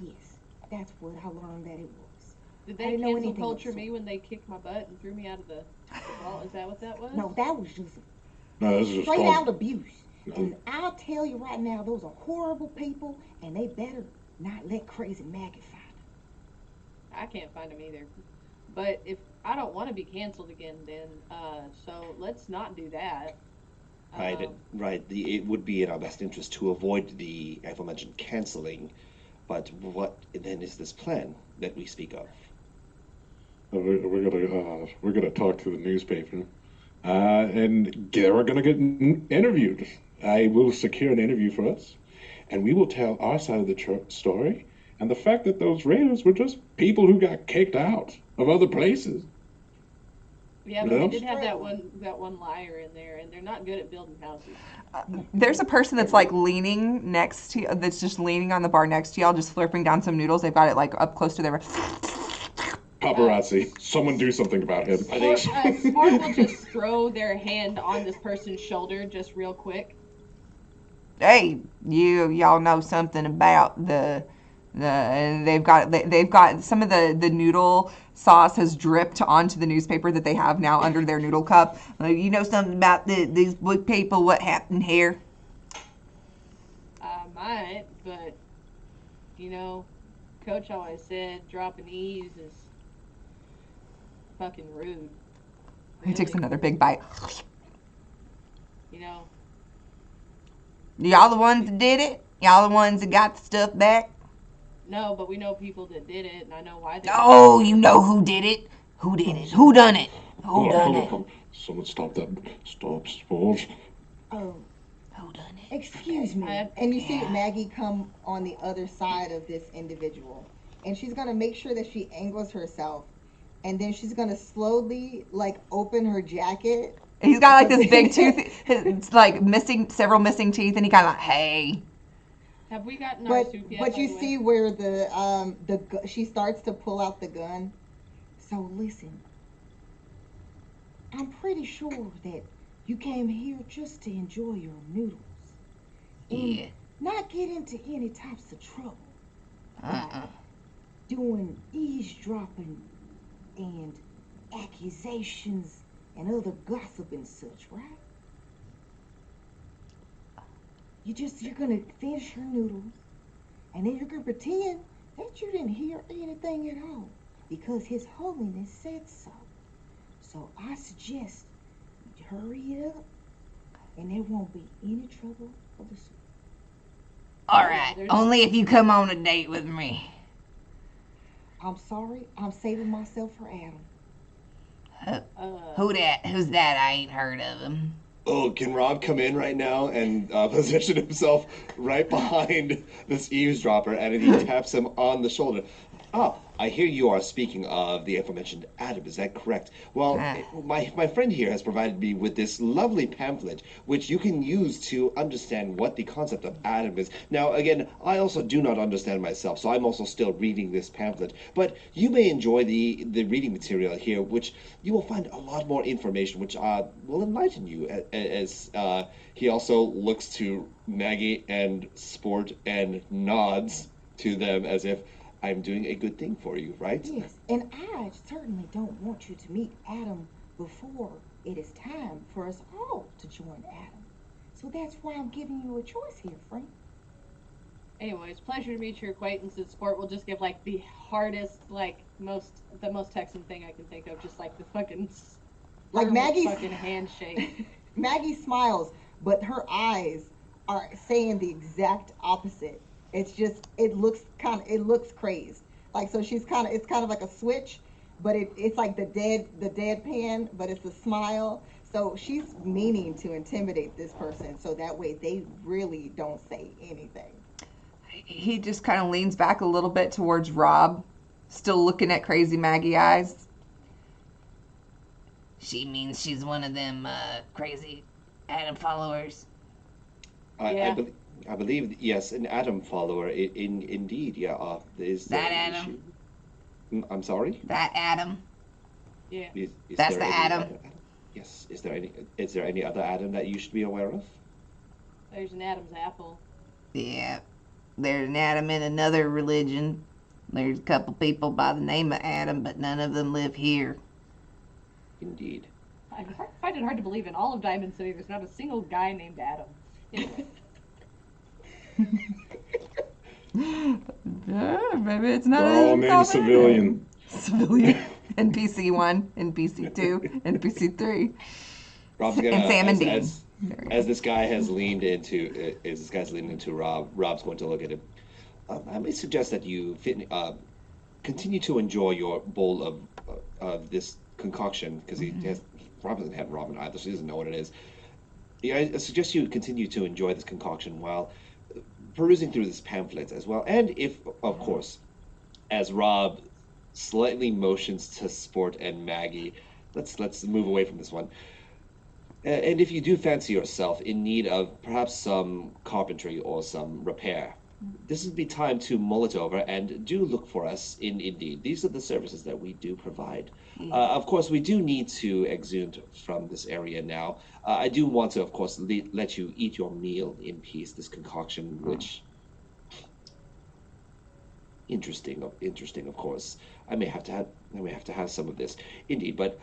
Yes, that's what I learned that it was. did I they didn't know cancel anything of culture the me sort. when they kicked my butt and threw me out of the ball? Is that what that was? No, that was just No, this is just straight out called. abuse. And I'll tell you right now, those are horrible people, and they better not let crazy Maggie find them. I can't find them either. But if I don't want to be canceled again, then so let's not do that. Right, Um, right. It would be in our best interest to avoid the aforementioned canceling. But what then is this plan that we speak of? We're gonna talk to the newspaper, and we're gonna get interviewed. I will secure an interview for us, and we will tell our side of the story, and the fact that those raiders were just people who got kicked out of other places. yeah, You but know? they did have that one liar in there, and they're not good at building houses. There's a person that's like leaning next to that's just leaning on the bar next to y'all, just slurping down some noodles. They've got it like up close to their. Paparazzi, someone do something about him. Are they? Smart will just throw their hand on this person's shoulder just real quick. Hey, y'all know something about they've got some of the noodle sauce has dripped onto the newspaper that they have now under their noodle cup. You know something about these black people? What happened here? I might, but you know, Coach always said dropping E's is fucking rude. He takes Really. another big bite. You know, Y'all the ones that did it? Y'all the ones that got the stuff back? no, but we know people that did it, and I know why they. Oh, you know who did it? Who did it? Who done it? Who done it? Someone stop that. Stop, Spores. Oh, Who done it? excuse me. And you see Maggie come on the other side of this individual. And she's going to make sure that she angles herself. And then she's going to slowly, like, open her jacket. He's got like this big tooth. It's like several missing teeth, and he kind of like, hey. Have we gotten our But soup yet? but by you the way? see where she starts to pull out the gun. So listen, I'm pretty sure that you came here just to enjoy your noodles and Yeah. not get into any types of trouble, Uh-uh. doing eavesdropping and accusations and other gossip and such, right? You're gonna finish your noodles, and then you're gonna pretend that you didn't hear anything at all, because His Holiness said so. So I suggest you hurry it up, and there won't be any trouble for the soup. All right. Only if you come on a date with me. I'm sorry, I'm saving myself for Adam. Who that? Who's that? I ain't heard of him. Oh, can Rob come in right now and position himself right behind this eavesdropper, and he taps him on the shoulder? Ah, I hear you are speaking of the aforementioned Adam. Is that correct? Well, my friend here has provided me with this lovely pamphlet, which you can use to understand what the concept of Adam is. Now, again, I also do not understand myself, so I'm also still reading this pamphlet. But you may enjoy the reading material here, which you will find a lot more information, which will enlighten you. As he also looks to Maggie and Sport and nods to them as if I'm doing a good thing for you, right? Yes, and I certainly don't want you to meet Adam before it is time for us all to join Adam. So that's why I'm giving you a choice here, friend. Anyways, pleasure to meet your acquaintances. Sport will just give like the hardest, like the most Texan thing I can think of, just like the fucking Like Maggie's fucking handshake. Maggie smiles, but her eyes are saying the exact opposite. It's just it looks crazed. Like so she's it's kind of like a switch, but it's like the deadpan, but it's a smile. So she's meaning to intimidate this person so that way they really don't say anything. He just kind of leans back a little bit towards Rob, still looking at crazy Maggie eyes. She means she's one of them crazy Adam followers. Yeah. I believe, yes, an Adam follower. Indeed, yeah. Is That there an Adam? issue? I'm sorry. That Adam. Yeah. Is That's there the any Adam. other Yes. Is there any other Adam that you should be aware of? There's an Adam's apple. Yeah. There's an Adam in another religion. There's a couple people by the name of Adam, but none of them live here. Indeed. I find it hard to believe in all of Diamond City there's not a single guy named Adam. Anyway. Maybe it's not They're all a named common civilian. name. Civilian. NPC 1, NPC 2, NPC 3. Rob's gonna, And Sam and Dean. as this guy has leaned into, Rob, Rob's going to look at him. I may suggest that you continue to enjoy your bowl of this concoction because Rob doesn't have ramen either, so he doesn't know what it is. Yeah, I suggest you continue to enjoy this concoction while perusing through this pamphlet as well, and if, of course, as Rob slightly motions to Sport and Maggie, let's move away from this one. And if you do fancy yourself in need of perhaps some carpentry or some repair, this would be time to mull it over and do look for us in Indeed. These are the services that we do provide. Of course, we do need to exhume from this area now. I do want to, of course, let you eat your meal in peace. This concoction, which interesting, of course. I may have to have some of this, indeed. But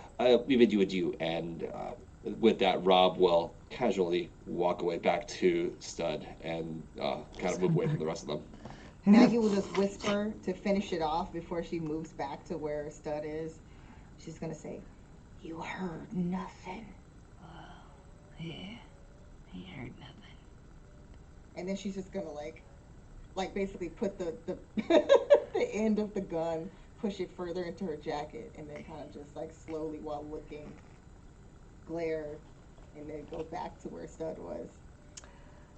we bid you adieu, and with that, Rob will casually walk away back to Stud and kind of move away from the rest of them. Maggie will just whisper to finish it off before she moves back to where Stud is. She's gonna say, "You heard nothing." Yeah. He heard nothing. And then she's just gonna like basically put the the end of the gun, push it further into her jacket, and then kind of just like slowly while looking, glare, and then go back to where Stud was.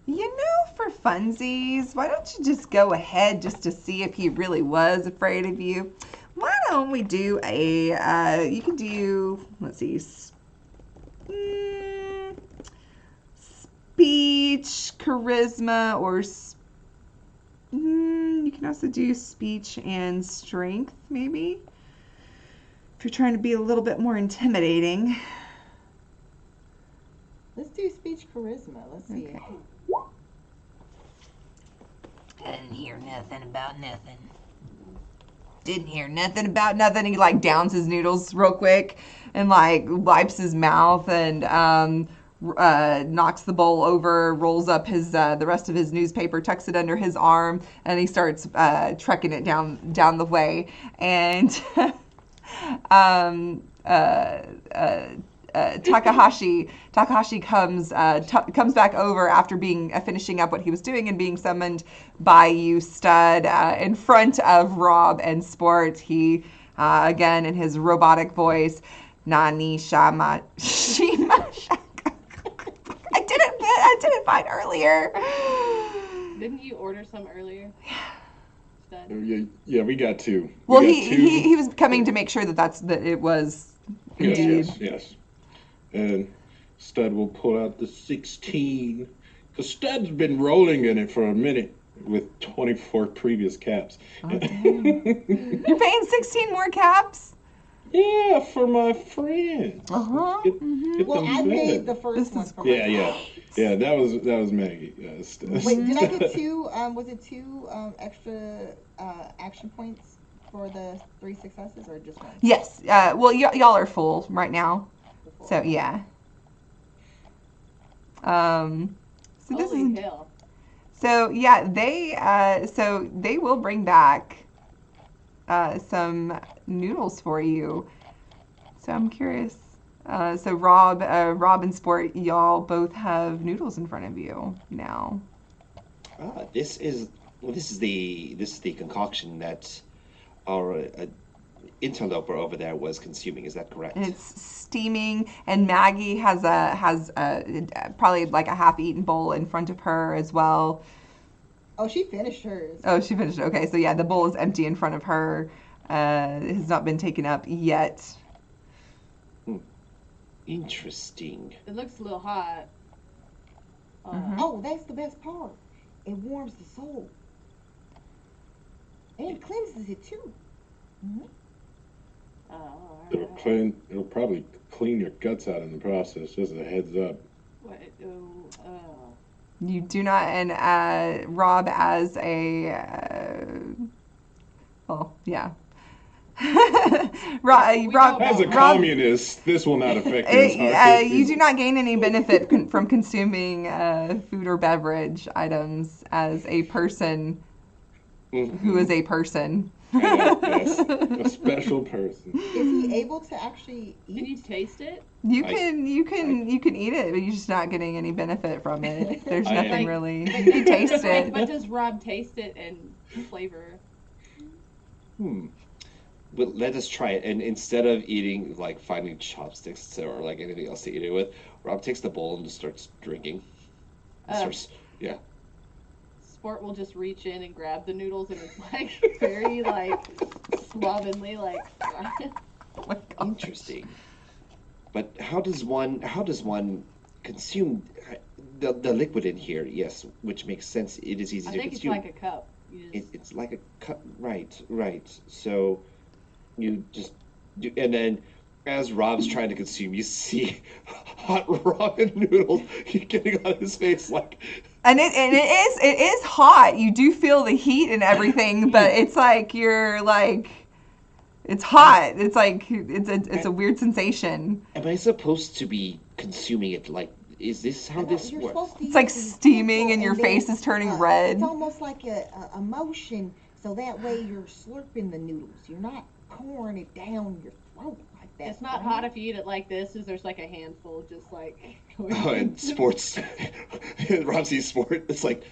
You know, for funsies, why don't you just go ahead just to see if he really was afraid of you? Why don't we do you can do, let's see, speech, charisma, or you can also do speech and strength, maybe, if you're trying to be a little bit more intimidating. Let's do speech charisma. Let's see. Okay. I didn't hear nothing about nothing. Didn't hear nothing about nothing. He like downs his noodles real quick and like wipes his mouth and knocks the bowl over, rolls up his the rest of his newspaper, tucks it under his arm, and he starts trekking it down the way. And Takahashi comes back over after finishing up what he was doing and being summoned by you, Stud, in front of Rob and Sport. He again in his robotic voice, Nani Shama Shima. I didn't find earlier. Didn't you order some earlier? Yeah, yeah, we got two. Well, We got two. he was coming to make sure that it was indeed. Yes. And Stud will pull out the 16. Because Stud's been rolling in it for a minute with 24 previous caps. Oh, damn. You're paying 16 more caps? Yeah, for my friends. Uh-huh. Get Well, them I fed. paid the first This one is for Yeah, myself. yeah. That was Maggie. Wait, did I get two? Was it two extra action points for the 3 successes, or just one? Yes. Well, y'all are full right now. before. So yeah. So this Holy is hell. so yeah. They will bring back some noodles for you. So I'm curious. So Rob and Sport, y'all both have noodles in front of you now. This is the concoction that our interloper over there was consuming. Is that correct? And it's steaming, and Maggie has probably like a half-eaten bowl in front of her as well. Oh, she finished hers. Oh, she finished. Okay, so yeah, the bowl is empty in front of her. It has not been taken up yet. Interesting. It looks a little hot. Mhm. Oh, that's the best part. It warms the soul. And cleanses it too. Alright. It'll probably clean your guts out in the process. Just a heads up. What? You do not, and Rob as well, yeah. Rob, As a communist, this will not affect you as hard as you do not gain any benefit from consuming food or beverage items as a person who is a person. Yes, a special person. Is he able to actually Can you eat? taste it? You can eat it, but you're just not getting any benefit from it. There's I- nothing Like- really. You can taste it. But does Rob taste it and flavor? But let us try it. And instead of eating, like finding chopsticks or like anything else to eat it with, Rob takes the bowl and just starts drinking. Yeah. Sport will just reach in and grab the noodles, and it's like very like slovenly, like. Oh my God. Interesting. But how does one consume the liquid in here? Yes, which makes sense. It is easy I to think it's consume. like a cup. You just, It's like a cut. Right. So you just do, and then as Rob's trying to consume, you see hot ramen noodles getting on his face like. And it is hot. You do feel the heat and everything, but it's like you're like it's hot. It's like it's a weird sensation. Am I supposed to be consuming it like? Is this how this You're works? supposed to It's like use the steaming utensil and your then, face is turning red. It's almost like a motion, so that way you're slurping the noodles. You're not pouring it down your throat like that. it's not right? hot if you eat it like this. Is there's like a handful just like. Going Oh, and sports. Rob sees sport. It's like,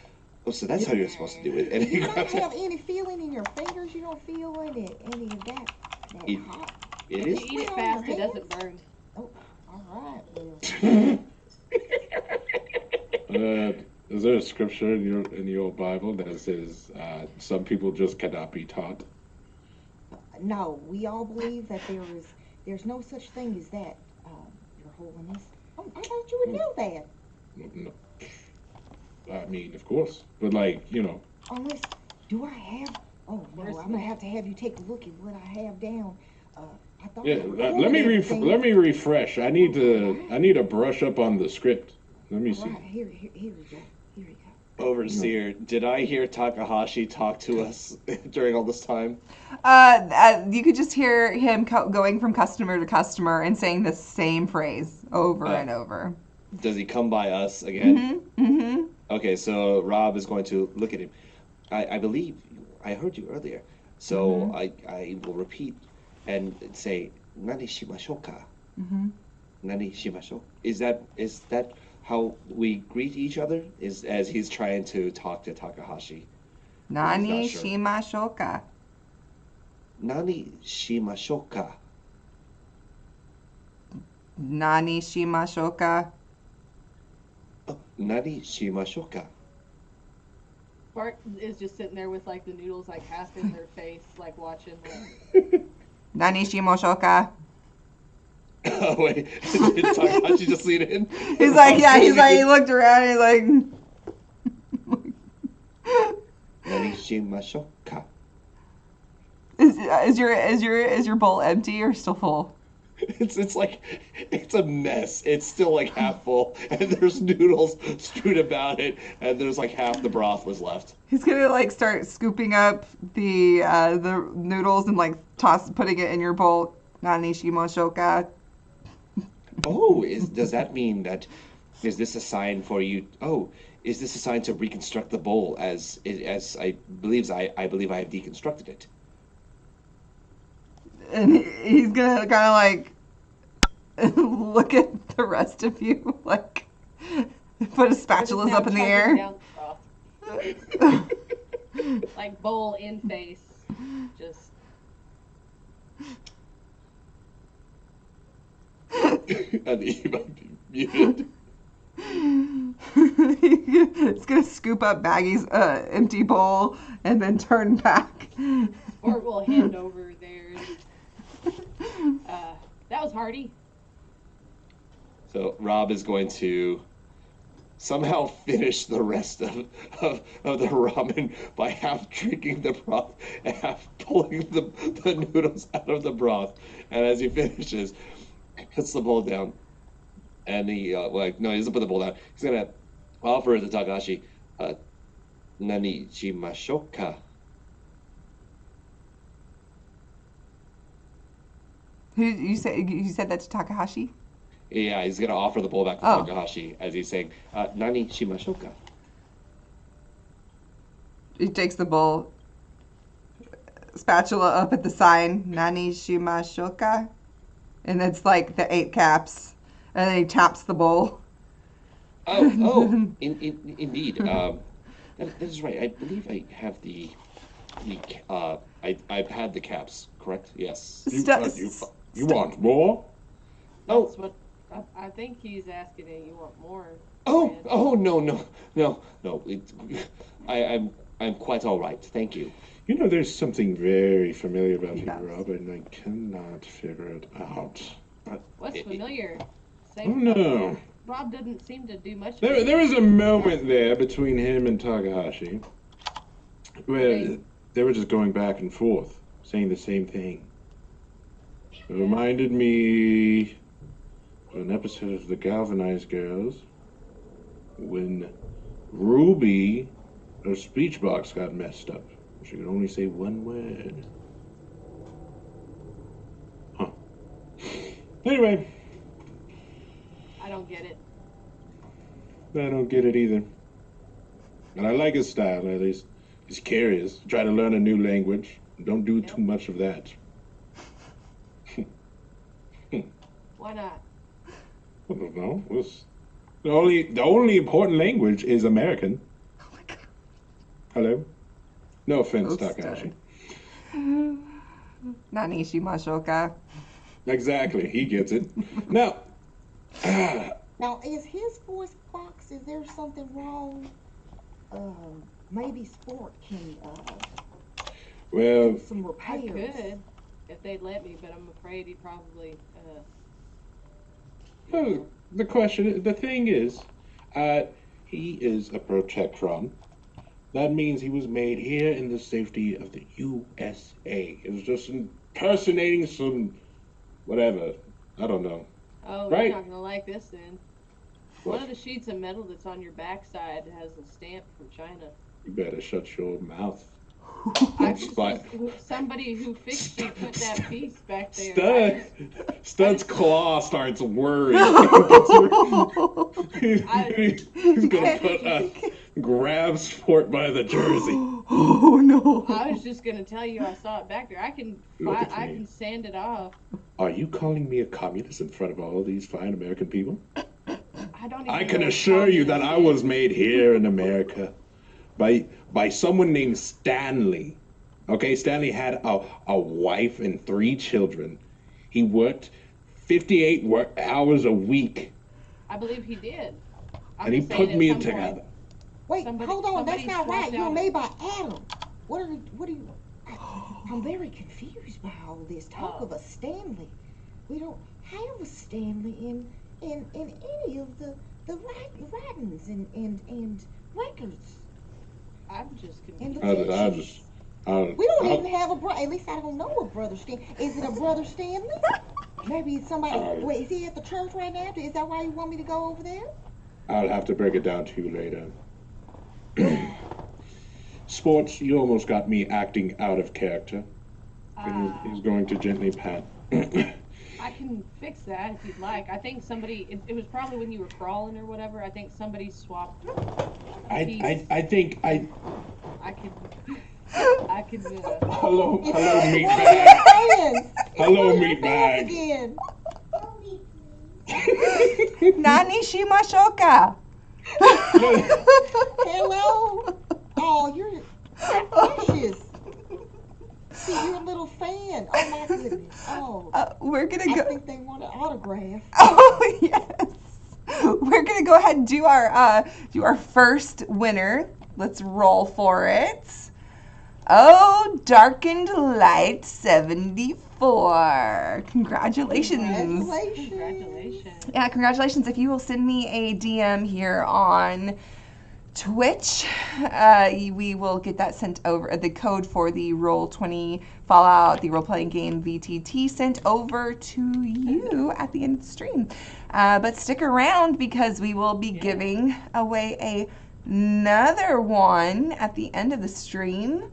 oh, so that's how you're supposed to do it. And he You don't grabs have it. any feeling in your fingers. You don't feel any of that It- hot. It If is. you eat it fast, it doesn't burn. Oh, all right. Well, Is there a scripture in your Bible that says some people just cannot be taught? no, we all believe that there's no such thing as that, Your Holiness. Oh, I thought you would know that. No. I mean, of course, but like Unless, do I have? Oh no, I'm gonna have to have you take a look at what I have down. I thought. yeah. I recorded Let me everything. let me refresh. I need to brush up on the script. Let me All see. right, here we go. Here we go. Overseer, did I hear Takahashi talk to us during all this time? You could just hear him going from customer to customer and saying the same phrase over and over. Does he come by us again? Mm-hmm. Okay, so Rob is going to look at him. I believe I heard you earlier, so I will repeat and say "Nani shimashou ka?" Nani shimashou? Is that how we greet each other? Is as he's trying to talk to Takahashi. Nani He's not sure. shimashoka. Nani shimashou ka? Nani shimashoka. Nani shimashou ka? Bart is just sitting there with like the noodles like half in their face, like watching. Like, Nani shimoshoka. Oh wait, did Takahashi just lean in? He's like, yeah, he looked around and he's like, Nani shimashou ka? is your bowl empty or still full? It's like it's a mess. It's still like half full, and there's noodles strewn about it, and there's like half the broth was left. He's gonna like start scooping up the noodles and like putting it in your bowl. Nani shimoshoka. Oh, does that mean that is this a sign for you? Oh, is this a sign to reconstruct the bowl as I believe I have deconstructed it? And he's gonna kind of like look at the rest of you, like put his We're just spatulas now up in the chugging air. down the broth. Like bowl in face. Just And he might be muted. It's gonna scoop up Baggy's empty bowl and then turn back. or we'll hand over theirs. That was hearty. So Rob is going to somehow finish the rest of the ramen by half drinking the broth and half pulling the noodles out of the broth. And as he finishes, puts the bowl down. And he no, he doesn't put the bowl down. He's gonna offer it to Takahashi. Nani shimashouka? Who you said that to Takahashi? Yeah, he's gonna offer the bowl back to Oh. Takahashi as he's saying, Nani shimashouka? He takes the bowl, spatula up at the sign, Nani Shimashoka, and it's like the 8 caps, and then he taps the bowl. Indeed. That is right. I believe I have I've had the caps, correct? Yes. You want more? Oh. That's what I think he's asking you. You want more? Oh, no. I'm quite all right. Thank you. You know, there's something very familiar about He you, does. Rob, and I cannot figure it out. What's familiar? Oh no. Rob doesn't seem to do much. There was a moment there between him and Takahashi where they were just going back and forth, saying the same thing. It reminded me of an episode of The Galvanized Girls when Ruby, her speech box got messed up. She could only say one word. Huh. Anyway, I don't get it. I don't get it either. And I like his style, at least. He's curious. Try to learn a new language. Don't do too much of that. Why not? I don't know. The only important language is American. Oh my god. Hello? No offense, Oops, Takahashi. Nani Shimashoka. Exactly. He gets it. Now, Now, is his voice box, is there something wrong? Maybe Sport can well, do some I repairs. could if they'd let me, but I'm afraid he'd probably. well, the thing is, he is a protectron. That means he was made here in the safety of the USA. It was just impersonating some, whatever. I don't know. Oh, Right. you're not gonna like this then. What? One of the sheets of metal that's on your backside has a stamp from China. You better shut your mouth. I It's just, fine. somebody who fixed you put that piece back there. Stud's claw starts whirring. He's gonna grab Sport by the jersey. Oh no. I was just gonna tell you I saw it back there. I can Look at I me. can sand it off. Are you calling me a communist in front of all these fine American people? I don't. Even I know can what assure you that I communist was made here in America by someone named Stanley. Okay, Stanley had a wife and 3 children. He worked 58 hours a week, I believe he did. I'm and he just saying put at me some together. point- Wait, Somebody- hold on, that's somebody not right. swapped You're out- made by Adam. What are you? I'm very confused by all this talk Oh. of a Stanley. We don't have a Stanley in any of the writings and records. I'm just And confused. the I pictures. just, We don't even have a brother. At least I don't know a brother Stanley. Is it a brother Stanley? Maybe it's somebody. Wait, is he at the church right now? Is that why you want me to go over there? I'll have to break it down to you later. Sports, you almost got me acting out of character. And he's going to gently pat. I can fix that if you'd like. I think somebody. It was probably when you were crawling or whatever. I think somebody swapped. I think I. I could. I could. Hello, What meat are bag. your fans? Hello, What are your meat fans bag. again? Nani shimashoka? Hello. Oh, you're precious. See, you're a little fan. Oh my goodness. Oh, We're gonna I go. think they want an autograph. Oh yes. We're gonna go ahead and do our first winner. Let's roll for it. Oh, Darkened Light 74. Congratulations. Congratulations. Yeah, congratulations. If you will send me a DM here on Twitch, we will get that sent over. The code for the Roll20 Fallout, the role-playing game VTT, sent over to you at the end of the stream. But stick around because we will be giving away another one at the end of the stream.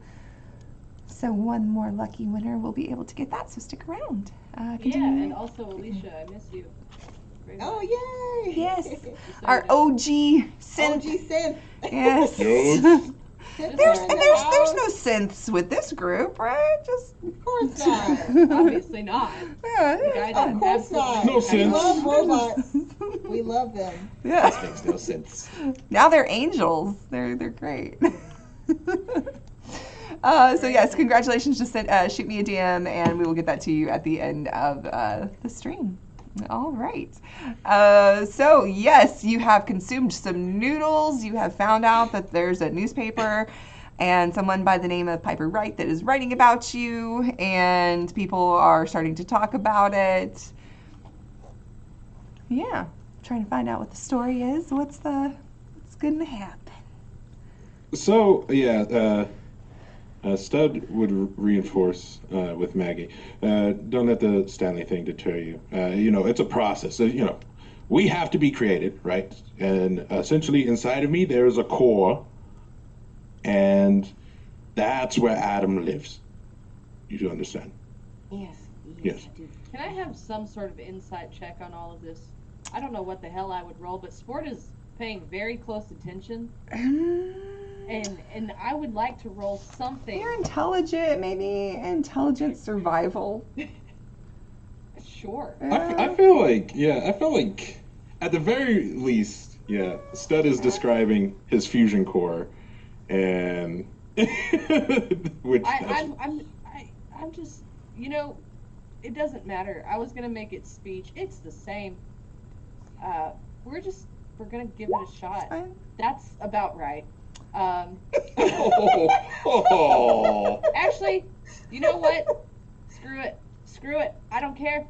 So one more lucky winner will be able to get that. So stick around. Yeah, and also Alicia, I miss you. Very much. Oh, yay. Yes, You so our did. OG synth. OG synth. Yes. Yes. There's no synths with this group, right? Just Of course not. Obviously not. yeah, The guy Of that course not. No We sense. love robots. We love them. yeah. This makes no sense. Now they're angels. They're great. So yes, congratulations. Just shoot me a DM, and we will get that to you at the end of the stream. All right. So yes, you have consumed some noodles. You have found out that there's a newspaper and someone by the name of Piper Wright that is writing about you, and people are starting to talk about it. Yeah, trying to find out what the story is. What's going to happen? So yeah, Stud would reinforce with Maggie. Don't let the Stanley thing deter you. It's a process. We have to be created, right? And essentially, inside of me, there is a core, and that's where Adam lives. You do understand? Yes. Yes. I do. Can I have some sort of insight check on all of this? I don't know what the hell I would roll, but Sport is paying very close attention, and I would like to roll something. You're intelligent, maybe intelligent survival. Sure. I feel like at the very least, yeah, Stud is describing his fusion core, and which I'm just, it doesn't matter. I was gonna make it speech. It's the same. We're gonna give it a shot. Fine. That's about right. oh. Actually, you know what? Screw it. I don't care.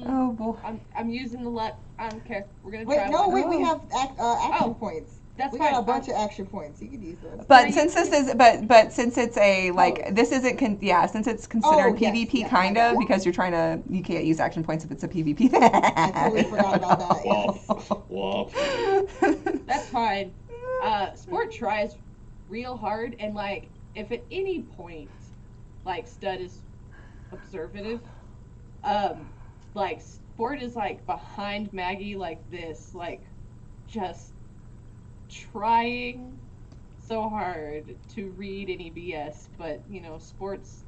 Oh boy. I'm using the luck. I don't care. We're gonna Wait, try. no, one. we have action Oh, points. That's We fine. got a bunch of action points. You could use those. But since this is, but since it's a this isn't, since it's considered Oh, yes, PvP yeah, kind yeah. of, because you can't use action points if it's a PvP. I totally forgot about that. Yes. Womp. That's fine. Sport tries real hard, and if at any point, Stud is observative, Sport is behind Maggie like this, just trying so hard to read any BS, but Sport's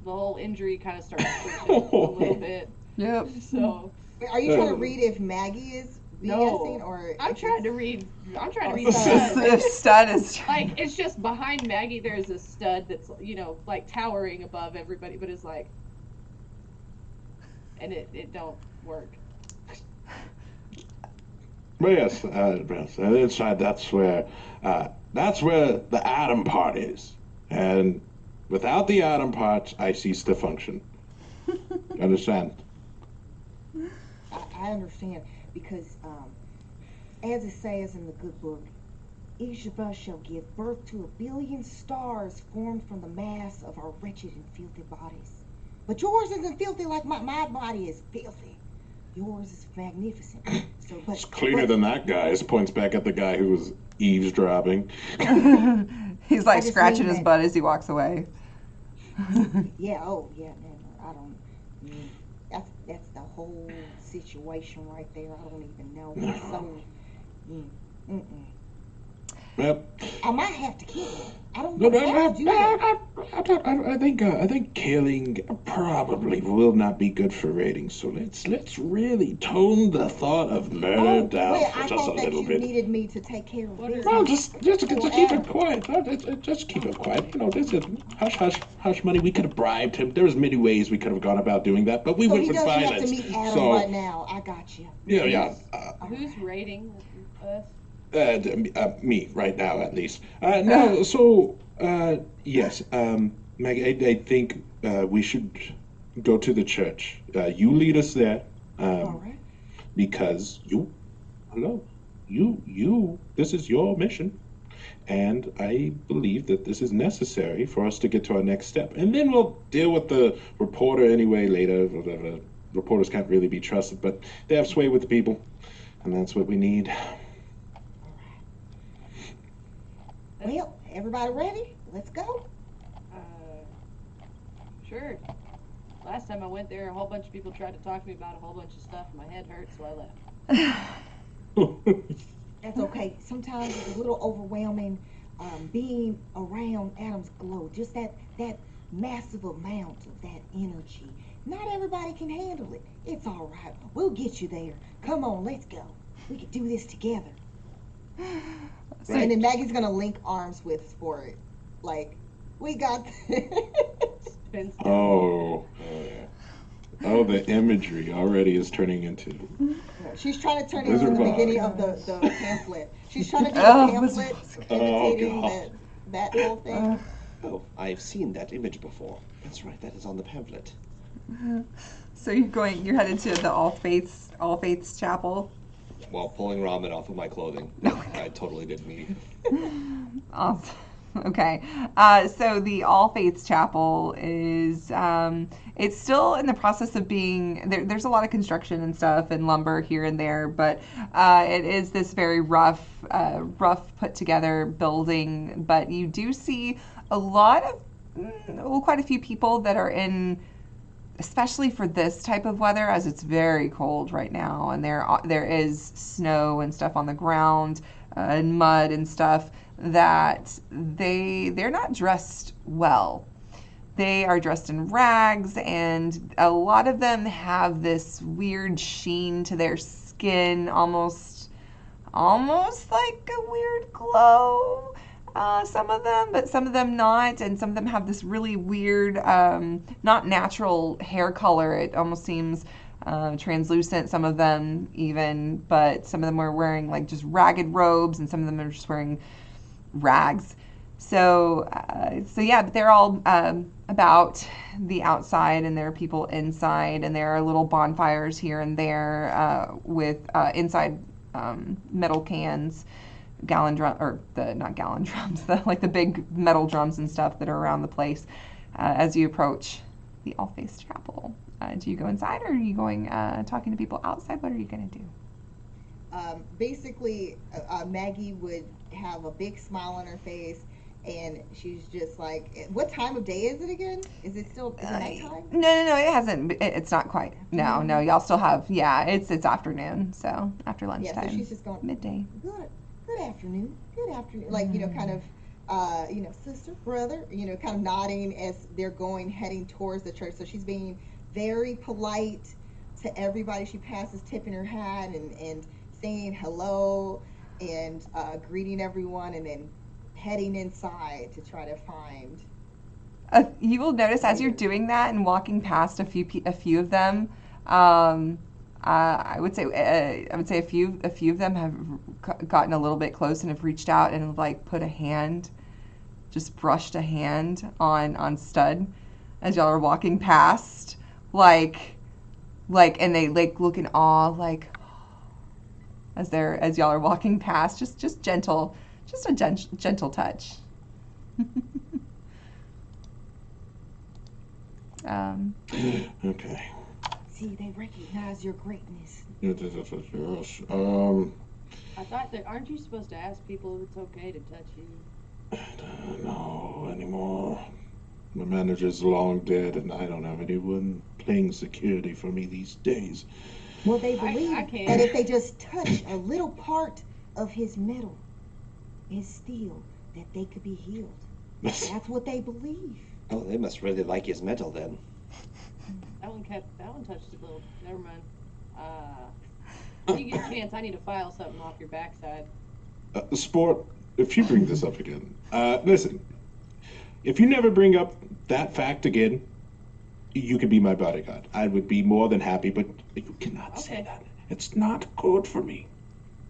the whole injury kind of starts pushing a little bit. Yep. So Wait, are you trying to read if Maggie is BSing or? I'm if trying to it's- read. I'm trying to read Oh, Stud. If Stud is It's just behind Maggie. There's a Stud that's towering above everybody, but it's and it don't work. But yes, inside that's where the atom part is, and without the atom part, I cease to function. Understand? I understand because, as it says in the good book, each of us shall give birth to 1 billion stars formed from the mass of our wretched and filthy bodies. But yours isn't filthy like my body is filthy. Yours is magnificent. So, It's cleaner than that guy's. Points back at the guy who was eavesdropping. he's I just scratching mean his that- butt as he walks away. Yeah. Oh, yeah. No, I don't. That's the whole situation right there. I don't even know. It's so. Mm. Well, I might have to kill him. I don't no, know no, how to do that. I think killing probably will not be good for ratings. So let's really tone the thought of murder down Wait, for I just a thought that little you bit. needed me to take care of business. Well, just for keep Adam. it quiet. No, just keep it quiet. You know, this is hush money. We could have bribed him. There was many ways we could have gone about doing that, but we So went he with doesn't have to violence. meet Adam So right now. I got you. yeah. Who's rating us? Me right now at least. No, so yes, Maggie, I think we should go to the church. You lead us there, All right. because this is your mission, and I believe that this is necessary for us to get to our next step, and then we'll deal with the reporter anyway later. The reporters can't really be trusted, but they have sway with the people, and that's what we need. Well, everybody ready? Let's go. Sure. Last time I went there, a whole bunch of people tried to talk to me about a whole bunch of stuff, and my head hurt, so I left. That's okay. Sometimes it's a little overwhelming being around Adam's glow. Just that massive amount of that energy. Not everybody can handle it. It's all right. We'll get you there. Come on, let's go. We can do this together. And then Maggie's gonna link arms with Sport. Like, we got this. Oh, the imagery already is turning into. She's trying to turn it Wizard into the vibe. beginning of the pamphlet. She's trying to do a pamphlet imitating God. that whole thing. Oh, I've seen that image before. That's right, that is on the pamphlet. So you're headed to the All Faiths Chapel. While pulling ramen off of my clothing. I totally didn't mean. Awesome. Okay. So the All Faiths Chapel is it's still in the process of being there's a lot of construction and stuff and lumber here and there, but it is this very rough put together building. But you do see a lot of quite a few people that are in, especially for this type of weather, as it's very cold right now, and there is snow and stuff on the ground and mud and stuff, that they're not dressed well. They are dressed in rags, and a lot of them have this weird sheen to their skin, almost like a weird glow. Some of them, but some of them not, and some of them have this really weird, not natural hair color. It almost seems translucent, some of them even, but some of them are wearing like just ragged robes, and some of them are just wearing rags. So yeah, but they're all about the outside, and there are people inside, and there are little bonfires here and there with inside metal cans, not gallon drums, the big metal drums and stuff that are around the place as you approach the All Faiths Chapel. Do you go inside, or are you going talking to people outside? What are you going to do? Basically, Maggie would have a big smile on her face, and she's just like, what time of day is it again? Is it nighttime? No, it hasn't. It's not quite. No, y'all still have, it's afternoon, so after lunchtime. Yeah, so she's just going, midday. Good afternoon. Like, kind of, sister, brother, kind of nodding as they're heading towards the church. So she's being very polite to everybody she passes, tipping her hat and saying hello and greeting everyone, and then heading inside to try to find. You will notice as you're doing that and walking past a few of them, I would say a few of them have gotten a little bit close and have reached out and like just brushed a hand on Stud as y'all are walking past, and they look in awe, as y'all are walking past, just gentle, just a gentle touch. Okay. See, they recognize your greatness. Yes. I thought that, aren't you supposed to ask people if it's okay to touch you? I don't know anymore. My manager's long dead, and I don't have anyone playing security for me these days. Well, they I believe can't. that if they just touch a little part of his metal, his steel, that they could be healed. That's what they believe. Oh, they must really like his metal then. That one touched it a little. Never mind. When you get a chance, I need to file something off your backside. Sport, if you bring this up again, listen, if you never bring up that fact again, you can be my bodyguard. I would be more than happy, but you cannot say Okay. that. It's not good for me.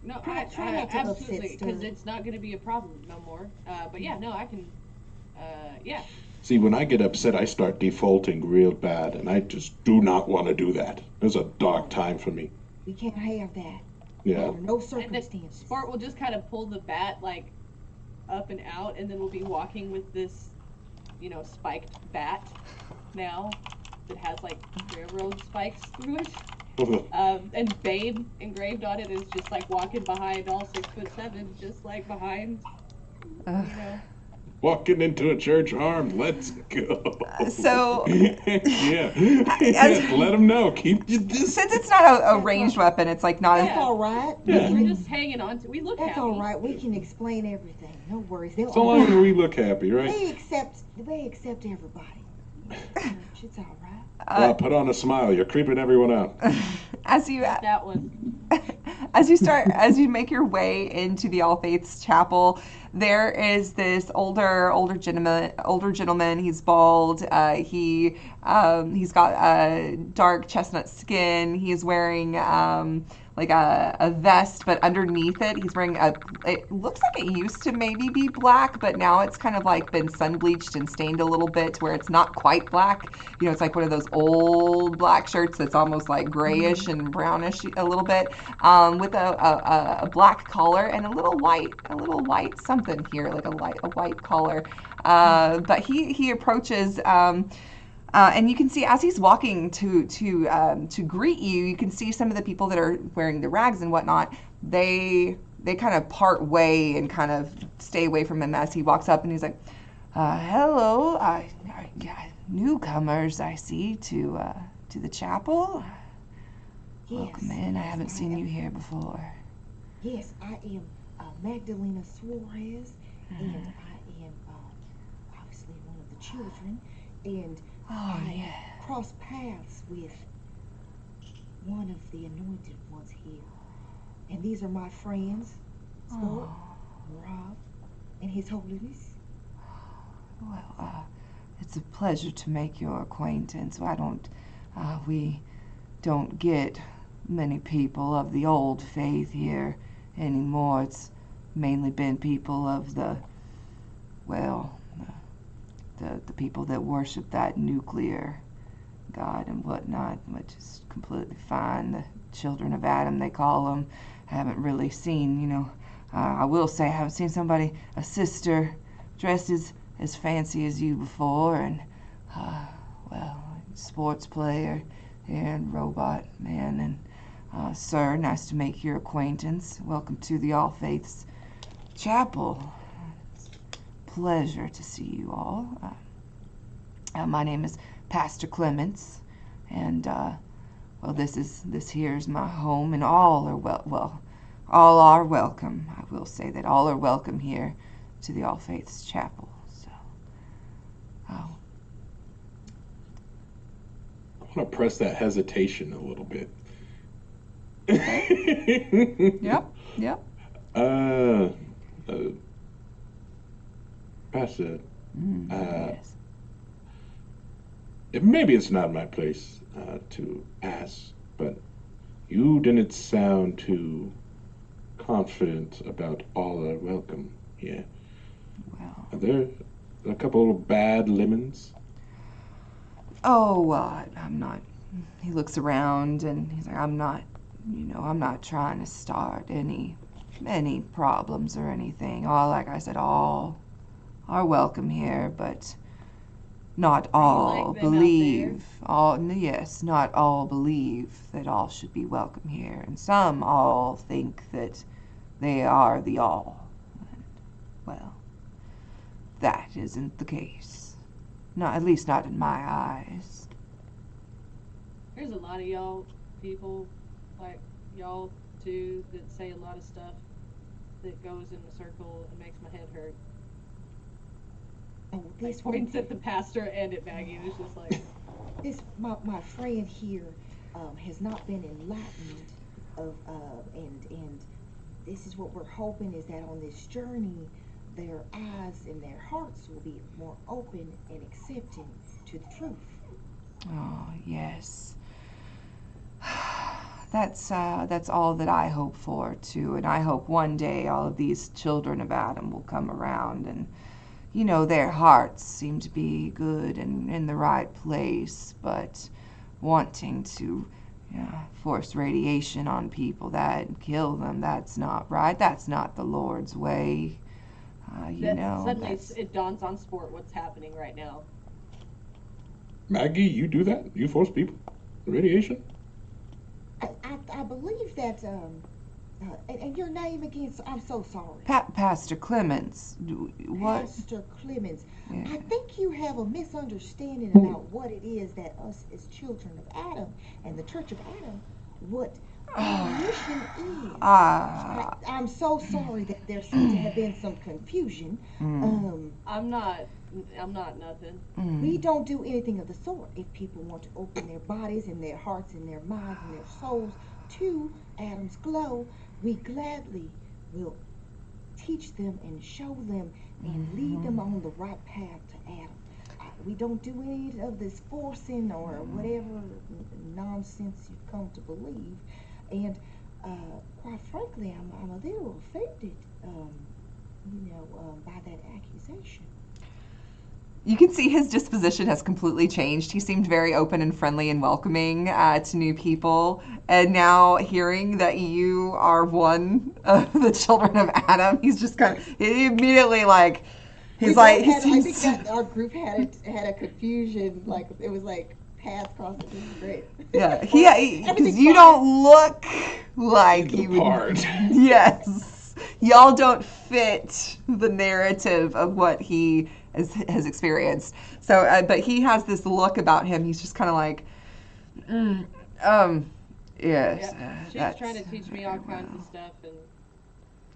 No, Try not to absolutely, upset because Sterling. it's not going to be a problem no more. But yeah, no, I can. Yeah. See, when I get upset, I start defaulting real bad, and I just do not want to do that. It's a dark time for me. We can't have that. Yeah. Under no And then circumstances. Spart will just kind of pull the bat like up and out, and then we'll be walking with this, spiked bat now that has like railroad spikes through it. And Babe engraved on it is just like walking behind all 6'7", just like behind, Walking into a church armed. Let's go. So- yeah. Yes, let them know. Keep your distance. Since it's not a ranged weapon, it's like not. That's all right. Yeah. We're just hanging on to. We look That's happy. all right. We can explain everything. No worries. They'll So long as we look happy, right? They accept everybody. It's all right. Well, put on a smile. You're creeping everyone out. As you That one. as you make your way into the All Faiths Chapel, there is this older gentleman. He's bald. He's got dark chestnut skin. He's wearing like a vest, but underneath it, he's wearing it looks like it used to maybe be black, but now it's kind of like been sun bleached and stained a little bit to where it's not quite black. It's like one of those old black shirts that's almost like grayish and brownish a little bit, with a black collar and a little white something here, like a white collar. But he approaches. And you can see as he's walking to greet you, you can see some of the people that are wearing the rags and whatnot. They kind of part way and kind of stay away from him as he walks up, and he's like, "Hello, newcomers, I see to the chapel. Yes, Welcome in. I yes, haven't seen you here before." Yes, I am Magdalena Suarez, and I am obviously one of the children, and I crossed paths with one of the anointed ones here. And these are my friends, Sport, Rob, and His Holiness. Well, it's a pleasure to make your acquaintance. We don't get many people of the old faith here anymore. It's mainly been people of the people that worship that nuclear god and whatnot, which is completely fine. The children of Adam, they call them. I haven't really seen, I will say I haven't seen a sister dressed as fancy as you before, and, sports player and robot man, and, sir, nice to make your acquaintance. Welcome to the All Faiths Chapel. It's a pleasure to see you all. My name is Pastor Clements, and this here is my home, and all are welcome. I will say that all are welcome here to the All Faiths Chapel. So, I want to press that hesitation a little bit. yep. Pastor, Yes. maybe it's not my place to ask, but you didn't sound too confident about all are welcome here. Well. Are there a couple of bad lemons? Oh, I'm not. He looks around and he's like, I'm not trying to start any problems or anything. Like I said, all are welcome here, but not all like them out believe. Not all believe that all should be welcome here, and some all think that they are the all. And, well, that isn't the case. Not, at least not in my eyes. There's a lot of y'all people, like y'all too, that say a lot of stuff that goes in a circle and makes my head hurt. Oh, Like this one, points at the pastor and at Maggie, and it's just like, this my friend here has not been enlightened of and this is what we're hoping is that on this journey their eyes and their hearts will be more open and accepting to the truth. Oh, yes. That's all that I hope for too, and I hope one day all of these children of Adam will come around and, you know, their hearts seem to be good and in the right place, but wanting to, force radiation on people that kill them, that's not right. That's not the Lord's way. suddenly That's... it dawns on Sport what's happening right now. Maggie, you do that? You force people? Radiation? I believe that and your name again, I'm so sorry. Pastor Clemens. What? Pastor Clemens. Yeah. I think you have a misunderstanding about what it is that us as children of Adam and the Church of Adam, what our mission is. I'm so sorry that there seems to have been some confusion. I'm not nothing. We don't do anything of the sort. If people want to open their bodies and their hearts and their minds and their souls to Adam's glow, we gladly will teach them and show them and lead them on the right path to Adam. We don't do any of this forcing or whatever nonsense you've come to believe. And quite frankly, I'm a little offended, by that accusation. You can see his disposition has completely changed. He seemed very open and friendly and welcoming to new people. And now hearing that you are one of the children of Adam, he's just kind of, he immediately like, he's like, I think that our group had a confusion, like it was like paths crossing. This is great. Yeah, because you don't look like you would. Yes, y'all don't fit the narrative of what he has experienced. So, but he has this look about him. He's just kind of like, yes. Yeah, she's trying to teach me all kinds of stuff, and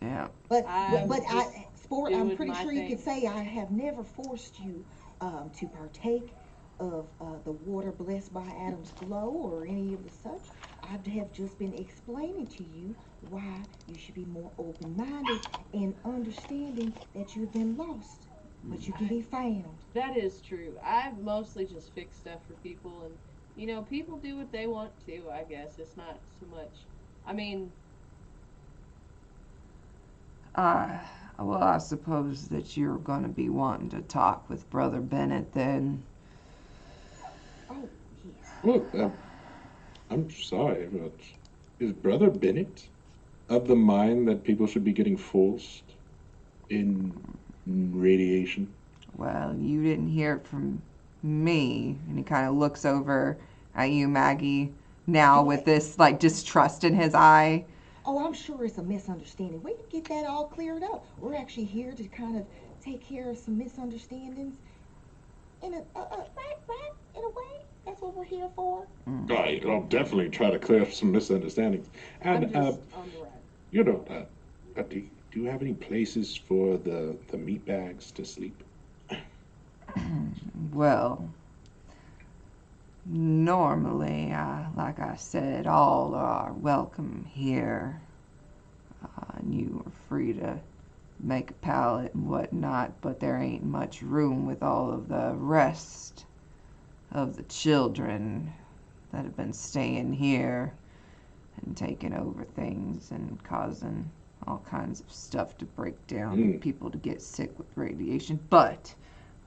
yeah. But just Sport, I'm doing pretty my sure you thing. could say I have never forced you to partake of the water blessed by Adam's glow or any of the such. I have just been explaining to you why you should be more open-minded and understanding that you've been lost, but you can be found. that is true. I mostly just fix stuff for people, and people do what they want to. I guess it's not so much. I mean, Well, I suppose that you're going to be wanting to talk with Brother Bennett then. Oh, yes. Look, I'm sorry, but is Brother Bennett of the mind that people should be getting forced in radiation? Well, you didn't hear it from me. And he kind of looks over at you, Maggie, now with this like distrust in his eye. Oh, I'm sure it's a misunderstanding. We can get that all cleared up. We're actually here to kind of take care of some misunderstandings. Right, in a way. That's what we're here for. Right, I'll definitely try to clear up some misunderstandings. I'm And, just on the ride. do you have any places for the meat bags to sleep? Well, normally, like I said, all are welcome here. And you are free to make a pallet and whatnot, but there ain't much room with all of the rest of the children that have been staying here and taking over things and causing all kinds of stuff to break down and people to get sick with radiation. But,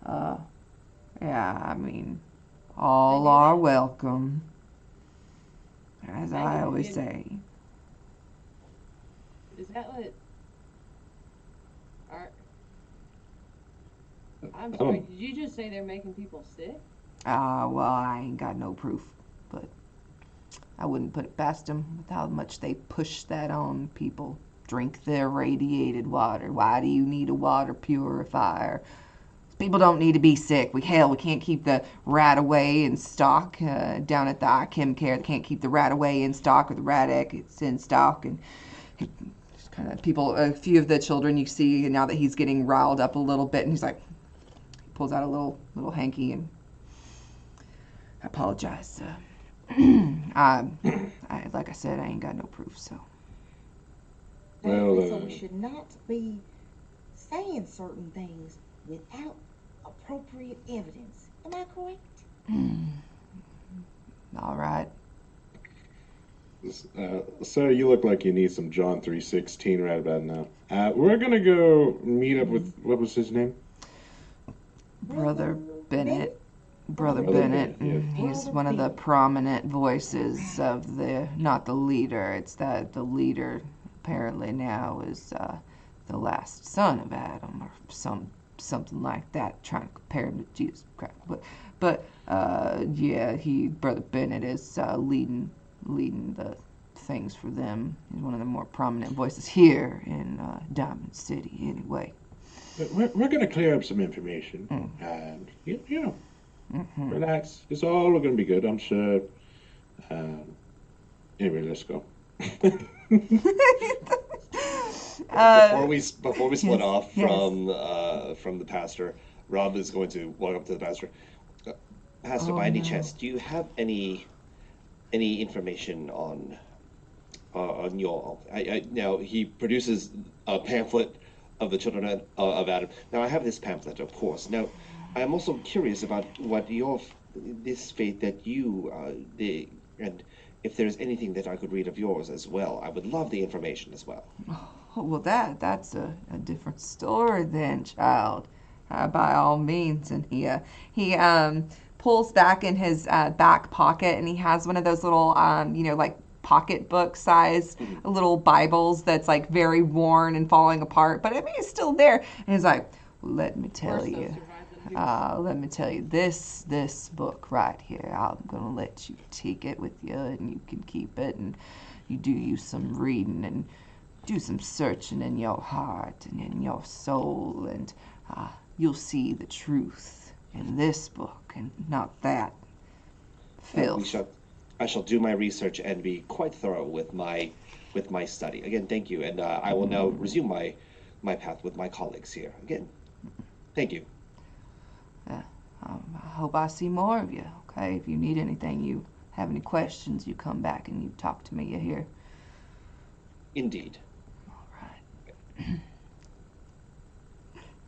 yeah, I mean, all are welcome, as I always say. Is that what? I'm sorry. Did you just say they're making people sick? Well, I ain't got no proof, but I wouldn't put it past them with how much they push that on people. Drink their radiated water. Why do you need a water purifier? People don't need to be sick. We can't keep the rat away in stock down at the IChem care. They can't keep the rat away in stock or the rat egg it's in stock. And kind of people, a few of the children you see now that he's getting riled up a little bit, and he's like, he pulls out a little hanky and I apologize. Like I said, I ain't got no proof, so. Well, So we should not be saying certain things without appropriate evidence. Am I correct? All right. Sir, you look like you need some John 3:16 right about now. We're gonna go meet up with, what was his name? Brother Bennett. Brother Brother Bennett. Bennett, He's one of the prominent voices of not the leader. It's that the leader apparently now is the last son of Adam or something like that. Trying to compare him to Jesus Christ, but yeah, Brother Bennett is leading the things for them. He's one of the more prominent voices here in Diamond City, anyway. But we're gonna clear up some information, and you know, relax. It's all gonna be good, I'm sure. Anyway, let's go. Before we split yes, off yes. from the pastor, Rob is going to walk up to the pastor. Pastor, by any chance, do you have any information on your? Now he produces a pamphlet of the children of Adam. Now I have this pamphlet, of course. Now I am also curious about what this faith that you and if there's anything that I could read of yours as well. I would love the information as well. Oh, well, that's a different story then, child. By all means, and he pulls back in his back pocket, and he has one of those little like pocketbook size little Bibles that's like very worn and falling apart, but I mean it's still there. And he's like, let me tell you. Let me tell you, this book right here, I'm gonna let you take it with you, and you can keep it, and you do you some reading and do some searching in your heart and in your soul, and you'll see the truth in this book and not that filth. I shall do my research and be quite thorough with my study. Again, thank you, and I will now resume my path with my colleagues here. Again, thank you. I hope I see more of you. Okay, if you need anything, you have any questions, you come back and you talk to me. You hear? Indeed. All right.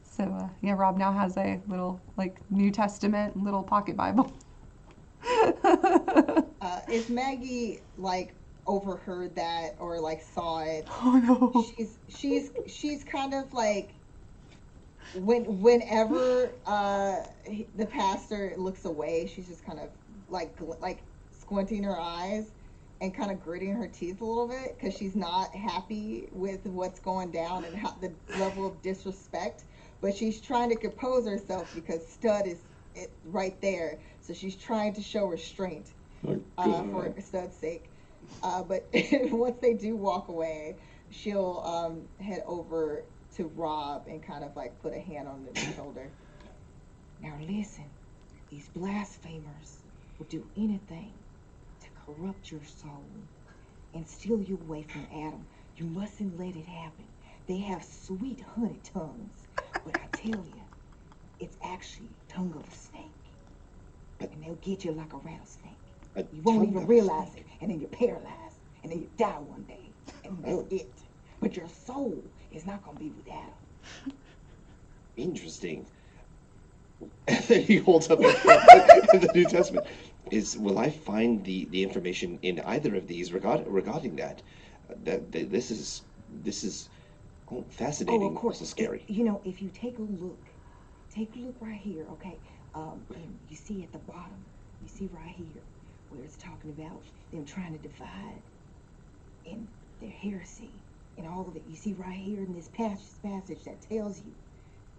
So yeah, Rob now has a little like New Testament little pocket Bible. If Maggie like overheard that or like saw it, Oh no. she's kind of like whenever the pastor looks away, she's just kind of like squinting her eyes and kind of gritting her teeth a little bit because she's not happy with what's going down and how the level of disrespect. But she's trying to compose herself because Stud is right there, so she's trying to show restraint for Stud's sake. But once they do walk away, she'll head over to Rob and kind of like put a hand on his shoulder. Now listen, these blasphemers will do anything to corrupt your soul and steal you away from Adam. You mustn't let it happen. They have sweet honey tongues, but I tell you, it's actually tongue of a snake. And they'll get you like a rattlesnake. You won't even realize it, and then you're paralyzed, and then you die one day, and that's it. But your soul is not going to be with Adam. Interesting. He holds up the New Testament. Will I find the information in either of these regarding that? This is fascinating. Oh, of course. Also scary. If you take a look right here, okay? And you see at the bottom, you see right here where it's talking about them trying to divide and their heresy and all of it. You see right here in this passage that tells you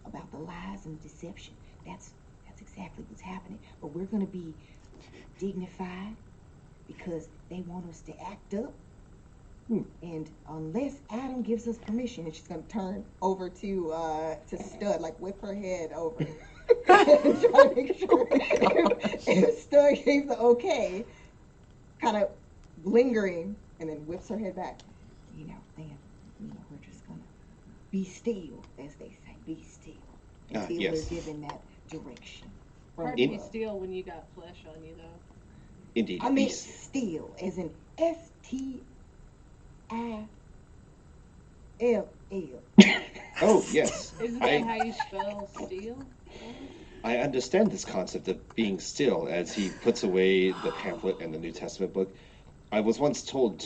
about the lies and deception. That's exactly what's happening. But we're going to be dignified because they want us to act up. And unless Adam gives us permission, and she's going to turn over to Stud, like whip her head over. to make sure if Stug gave the okay, kind of lingering, and then whips her head back. Then, we're just gonna be still, as they say, be still, until yes. we're given that direction. Hard to be still when you got flesh on you, though. Indeed. I mean, still, as in STILL. Oh, yes. Isn't that how you spell steel? I understand this concept of being still as he puts away the pamphlet and the New Testament book. I was once told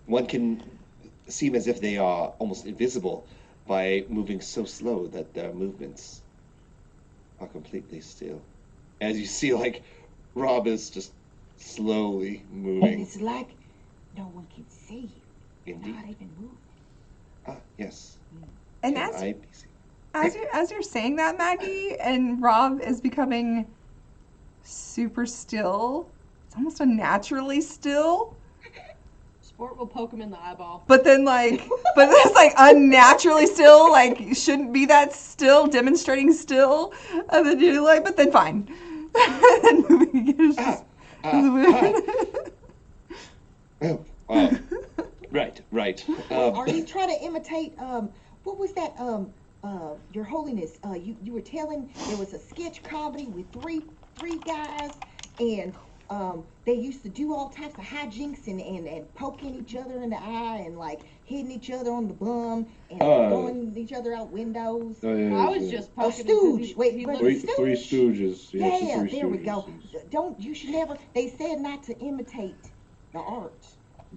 one can seem as if they are almost invisible by moving so slow that their movements are completely still. As you see, like, Rob is just slowly And moving. it's like no one can see you. You're Indeed. not even moving. Ah, yes. And Can as I be seen? as you're saying that, Maggie, and Rob is becoming super still. It's almost unnaturally still. Sport will poke him in the eyeball. But then but it's like unnaturally still, like you shouldn't be that still, demonstrating still. And then you're like, but then fine. And moving again is just Hi. Oh, right. Are you trying to imitate what was that Your Holiness, you were telling there was a sketch comedy with three guys, and they used to do all types of hijinks and poking each other in the eye and like hitting each other on the bum and throwing each other out windows. Oh, yeah, I was yeah. just A poking stooge. Wait, he but looks- Three Stooges. Yes, the Yeah, Three there we Stooges, go. yes. You should never. They said not to imitate the art.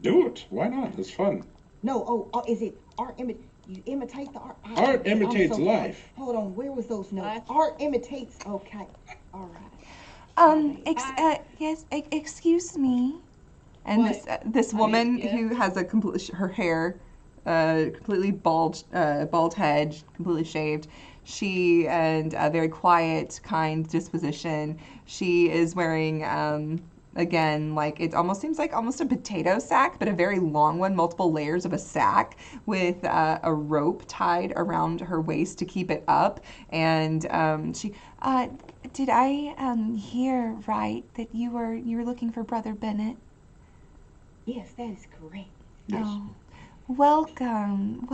Do it. Why not? It's fun. No, is it art? You imitate the art. Art imitates sorry. life. Hold on, where was those notes? Life. Art imitates. Okay, all right. yes, excuse me. And What? this woman yes. who has a complete her hair, completely bald head, completely shaved. She and a very quiet, kind disposition. She is wearing again, like it almost seems like almost a potato sack, but a very long one, multiple layers of a sack with a rope tied around her waist to keep it up. And she, did I hear right that you were looking for Brother Bennett? Yes, that is correct. Yes. Oh, welcome.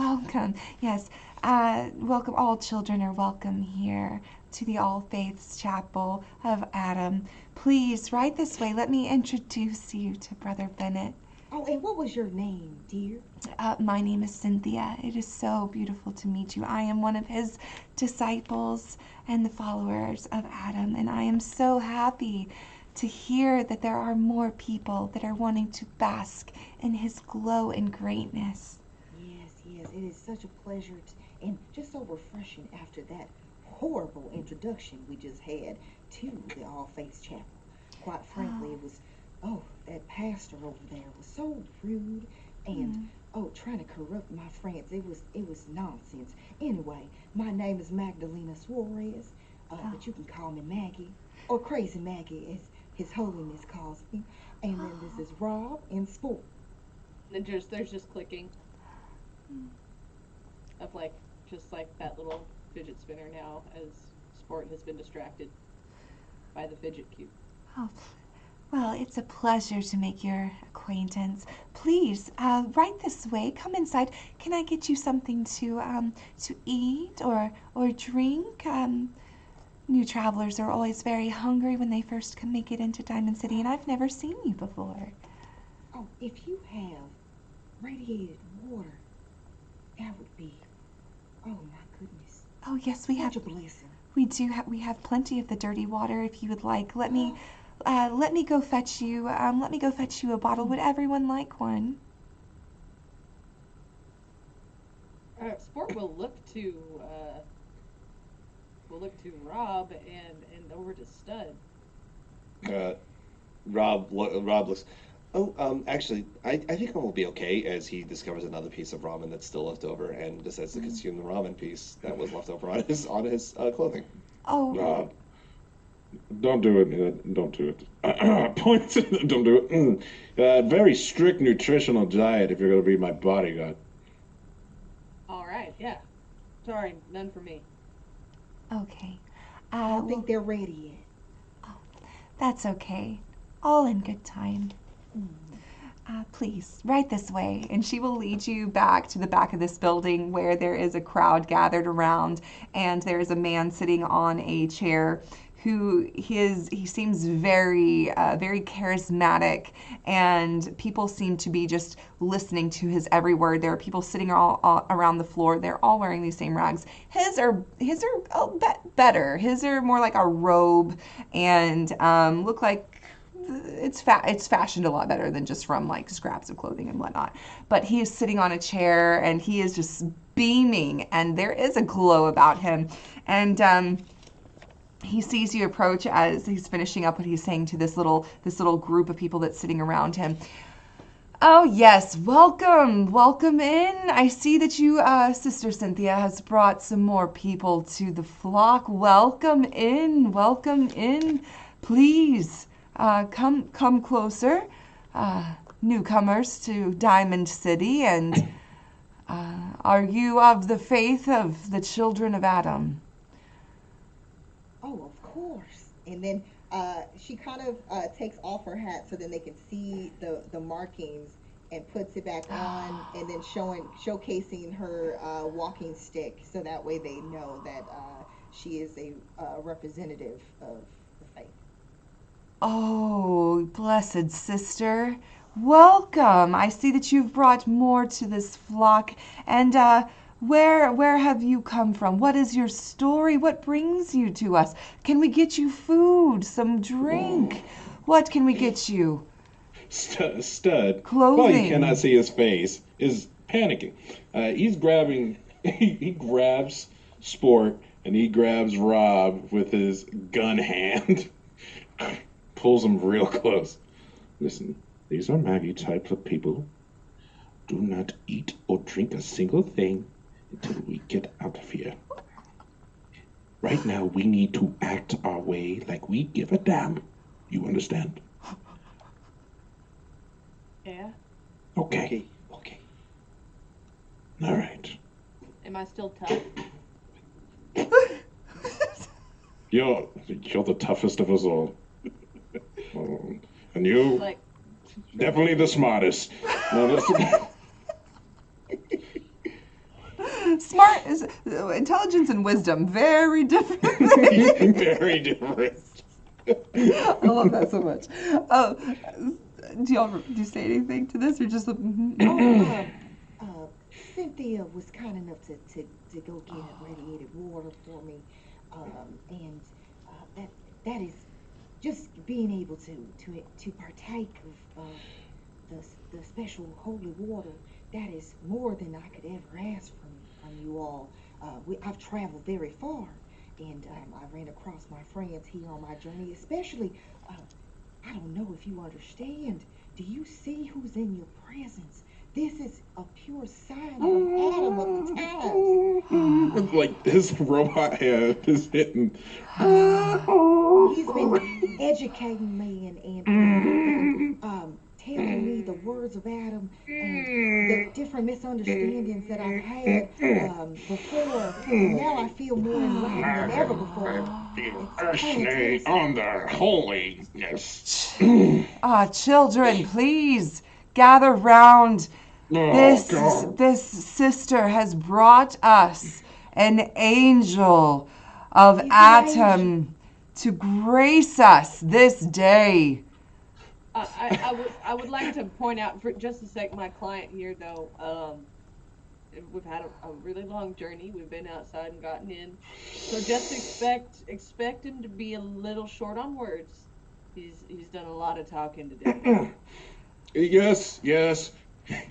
Yes, welcome. All children are welcome here to the All Faiths Chapel of Adam. Please, right this way. Let me introduce you to Brother Bennett. Oh, and what was your name, dear? My name is Cynthia. It is so beautiful to meet you. I am one of his disciples and the followers of Adam, and I am so happy to hear that there are more people that are wanting to bask in his glow and greatness. Yes, it is such a pleasure and just so refreshing after that horrible introduction we just had to the All Faiths Chapel. Quite frankly, it was, that pastor over there was so rude and, trying to corrupt my friends. It was nonsense. Anyway, my name is Magdalena Suarez, but you can call me Maggie, or Crazy Maggie, as His Holiness calls me. And then this is Rob and Sport. And there's just clicking of just like that little fidget spinner now as Sport has been distracted by the fidget cube. Oh, well, it's a pleasure to make your acquaintance. Please, right this way. Come inside. Can I get you something to eat or drink? New travelers are always very hungry when they first can make it into Diamond City, and I've never seen you before. Oh, if you have radiated water, that would be, oh my goodness, Oh yes, we have. such a blessing. We do. We have plenty of the dirty water. If you would like, let me go fetch you. Let me go fetch you a bottle. Would everyone like one? Sport will look to Rob and over to Stud. Rob looks. Oh, actually, I think I will be okay as he discovers another piece of ramen that's still left over and decides to consume the ramen piece that was left over on his clothing. Oh. Don't do it. Don't do it. Points. Don't do it. Very strict nutritional diet if you're going to be my bodyguard. All right, yeah. Sorry, none for me. Okay. I don't think they're ready yet. That's okay. All in good time. Please, right this way. And she will lead you back to the back of this building where there is a crowd gathered around, and there is a man sitting on a chair who he seems very charismatic, and people seem to be just listening to his every word. There are people sitting all around the floor. They're all wearing these same rags. His are better. His are more like a robe and look like it's fashioned a lot better than just from like scraps of clothing and whatnot. But he is sitting on a chair and he is just beaming, and there is a glow about him. And he sees you approach as he's finishing up what he's saying to this little group of people that's sitting around him. Oh yes, welcome in. I see that you, Sister Cynthia, has brought some more people to the flock. Welcome in. Please, come closer. Newcomers to Diamond City, and are you of the faith of the children of Adam? Oh, of course. And then she kind of takes off her hat so then they can see the markings, and puts it back on, and then showcasing her walking stick, so that way they know that she is a representative of the faith. Oh, blessed sister. Welcome. I see that you've brought more to this flock. And where have you come from? What is your story? What brings you to us? Can we get you food, some drink? What can we get you? Stud, Clothing. while you cannot see his face, is panicking. He's grabbing, he grabs Sport, and he grabs Rob with his gun hand. Pulls him real close. Listen, these are Maggie types of people. Do not eat or drink a single thing until we get out of here. Right now, we need to act our way like we give a damn. You understand? Yeah. Okay. All right. Am I still tough? You're the toughest of us all. And you, Like, definitely the smartest. No, Smart is intelligence and wisdom, very different. very different. I love that so much. Do you say anything to this, or just? Cynthia was kind enough to go get radiated water for me, and that is just being able to partake of the special holy water. That is more than I could ever ask from you all. I've traveled very far, and I ran across my friends here on my journey. Especially, I don't know if you understand. Do you see who's in your presence? This is a pure sign of an Adam of the times. Like his robot hand is hitting. He's been educating me and telling me the words of Adam and the different misunderstandings that I've had before. And now I feel more enlightened than ever before. It's fantastic. On the holiness. Children, please gather round. God. This sister has brought us an angel of Atom to grace us this day. I would like to point out for just a sec, my client here though, we've had a really long journey. We've been outside and gotten in, so just expect him to be a little short on words. He's done a lot of talking today. Yes.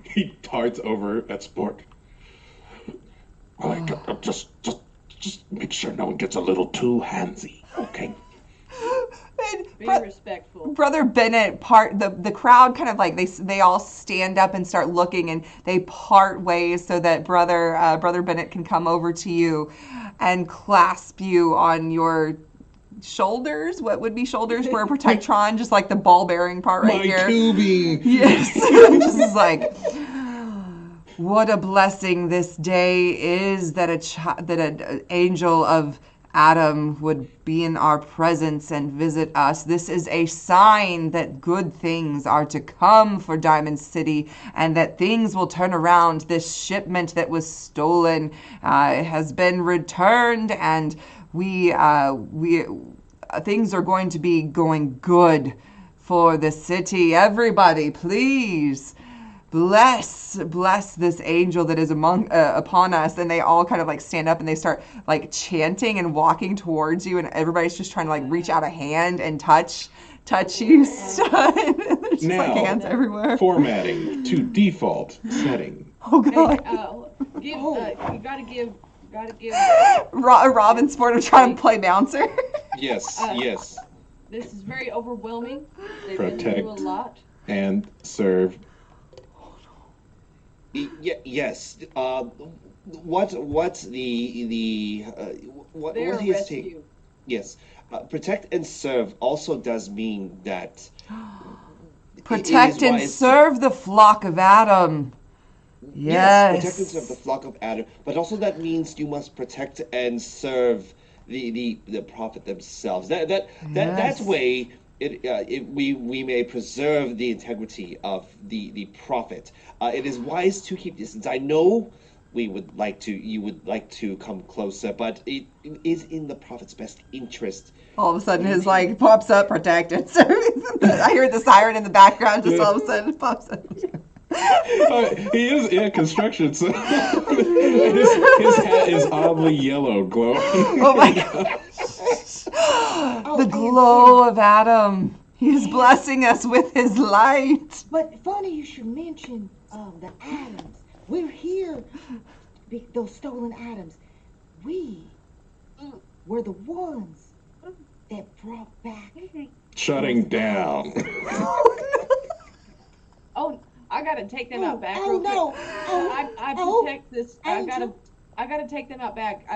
He darts over at Sport. Just make sure no one gets a little too handsy, okay? Be respectful. Brother Bennett the crowd kind of like they all stand up and start looking, and they part ways so that brother Bennett can come over to you and clasp you on your shoulders. What would be shoulders for a protectron? Just like the ball bearing part right here. My tubing. Yes. Just like, what a blessing this day is that an angel of Adam would be in our presence and visit us. This is a sign that good things are to come for Diamond City and that things will turn around. This shipment that was stolen has been returned, and we things are going to be going good for the city. Everybody, please bless this angel that is upon us. And they all kind of like stand up and they start like chanting and walking towards you, and everybody's just trying to like reach out a hand and touch you, Stun. There's just like Now, hands everywhere. Formatting to default setting. Oh god. You gotta give. Robin Sport, I'm trying to play bouncer. Yes, yes. This is very overwhelming. They've Protect. been through a lot. And serve. Yes. What the what They're what he is rescue. saying? Yes. Protect and serve also does mean that Protect and serve the flock of Adam. Yes. Protect and serve the flock of Adam, but also that means you must protect and serve the prophet themselves. That way we may preserve the integrity of the prophet. It is wise to keep distance. I know you would like to come closer, but it is in the prophet's best interest. All of a sudden, his like pops up, protected. So I hear the siren in the background. Just all of a sudden, it pops up. He is construction, so his hat is oddly yellow, glowing. Oh my gosh! The glow of Adam. He's blessing us with his light. But funny you should mention the atoms. We're here. Those stolen atoms. We were the ones that brought back. Shutting down. Oh, I gotta take them out back Oh real no! quick. Oh, I oh, protect this. Angel. I gotta take them out back.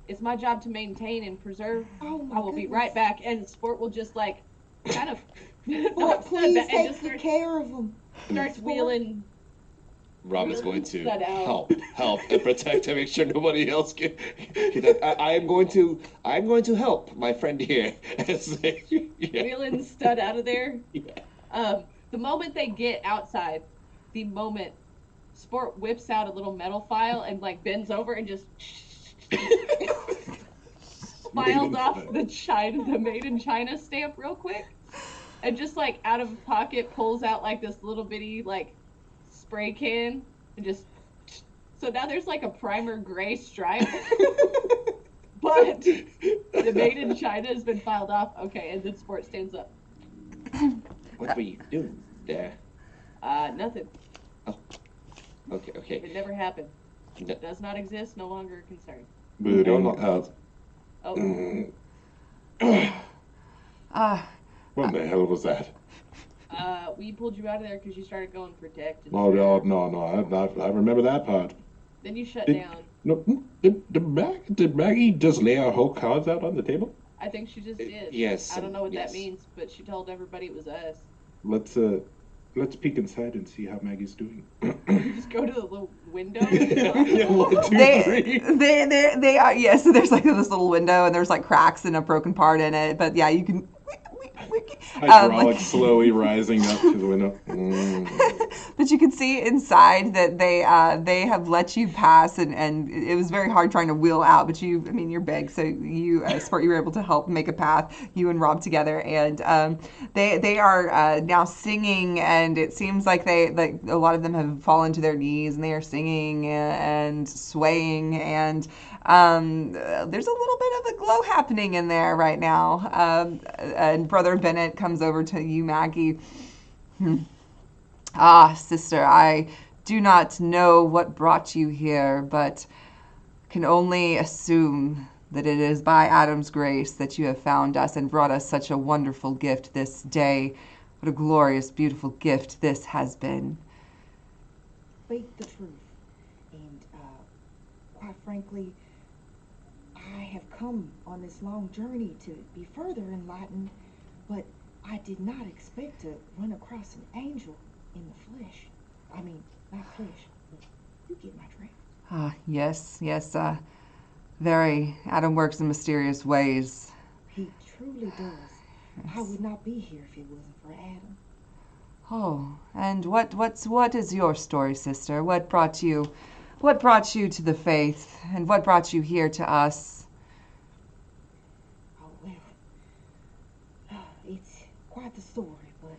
It's my job to maintain and preserve. Oh my I will be goodness. right back. And Sport will just like kind of Well, not stand please back and take just good care of them. starts wheeling. Rob is going to Set out. help and protect and make sure nobody else can. I am going to help my friend here. Yeah. Wheeling stud out of there. Yeah. The moment they get outside, the moment Sport whips out a little metal file and like bends over and just files off the made in China stamp real quick, and just like out of pocket pulls out like this little bitty like spray can and just. So now there's like a primer gray stripe. But the made in China has been filed off. Okay, and then Sport stands up. What were you doing there? Nothing. Oh. Okay. It never happened. No. Does not exist, no longer a concern. Booting No. up. Oh, What the hell was that? we pulled you out of there because you started going protect. And Oh, serve. no, I remember that part. Then you shut Did- down. No, did Maggie just lay our whole cards out on the table? I think she just did. yes, I don't know what yes. that means, but she told everybody it was us. Let's peek inside and see how Maggie's doing. You just go to the little window. Yeah, 1, 2, 3. They are, yes. So there's like this little window, and there's like cracks and a broken part in it. But yeah, you can. Hydraulic slowly rising up to the window. But you can see inside that they have let you pass, and it was very hard trying to wheel out. But you're big, so you Sport, you were able to help make a path. You and Rob together, and they are now singing, and it seems like a lot of them have fallen to their knees, and they are singing and swaying, and there's a little bit of a glow happening in there right now. And Brother Bennett comes over to you, Maggie. Ah, sister, I do not know what brought you here, but can only assume that it is by Adam's grace that you have found us and brought us such a wonderful gift this day. What a glorious, beautiful gift this has been. Speak the truth. And quite frankly, I have come on this long journey to be further enlightened, but I did not expect to run across an angel in the flesh. I mean, not flesh, but you get my drift. Ah, yes. Adam works in mysterious ways. He truly does. I would not be here if it wasn't for Adam. Oh, and what is your story, sister? What brought you to the faith, and what brought you here to us? Oh, well, it's quite the story, but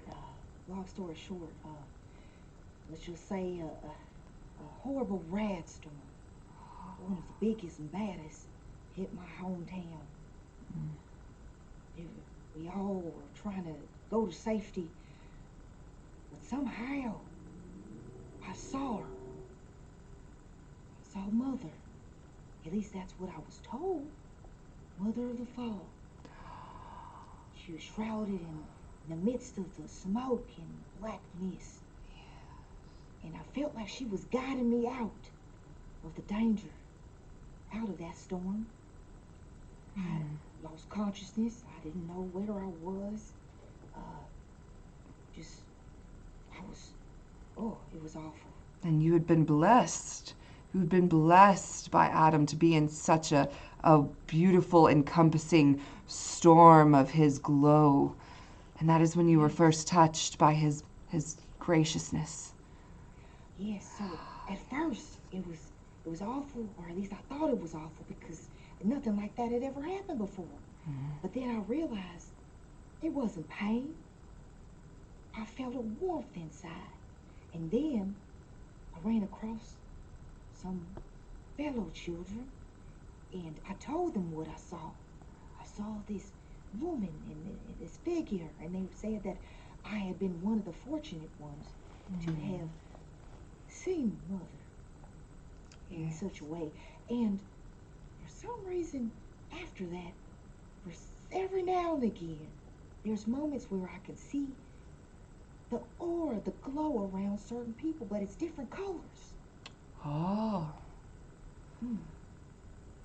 long story short, let's just say a horrible rad storm, one of the biggest and baddest, hit my hometown. We all were trying to go to safety, but somehow I saw her. I saw Mother. At least that's what I was told. Mother of the Fall. She was shrouded in the midst of the smoke and black mist. And I felt like she was guiding me out of the danger, out of that storm. I lost consciousness. I didn't know where I was. It was awful. And you had been blessed. You had been blessed by Adam to be in such a beautiful, encompassing storm of his glow. And that is when you were first touched by his graciousness. Yes, so at first it was awful, or at least I thought it was awful, because nothing like that had ever happened before. But then I realized it wasn't pain. I felt a warmth inside. And then I ran across some fellow children, and I told them what I saw. I saw this woman and this figure, and they said that I had been one of the fortunate ones to have seen Mother in such a way. And for some reason, after that, every now and again, there's moments where I can see the aura, the glow around certain people, but it's different colors. Oh.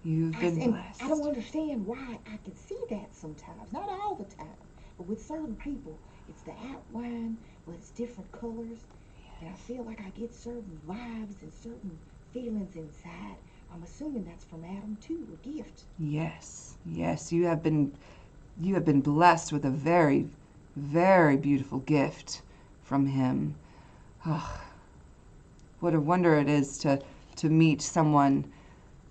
You've been blessed. I don't understand why I can see that sometimes. Not all the time, but with certain people, it's the outline, but it's different colors. And I feel like I get certain vibes and certain feelings inside. I'm assuming that's from Adam too, a gift. Yes, you have been blessed with a very, very beautiful gift from him. Oh, what a wonder it is to meet someone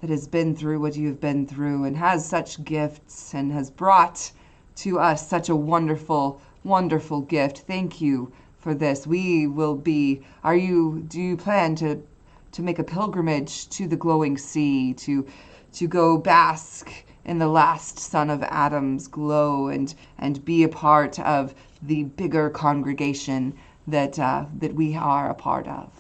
that has been through what you have been through and has such gifts and has brought to us such a wonderful, wonderful gift. Thank you for this. Do you plan to make a pilgrimage to the glowing sea, to go bask in the last son of Adam's glow and be a part of the bigger congregation that we are a part of?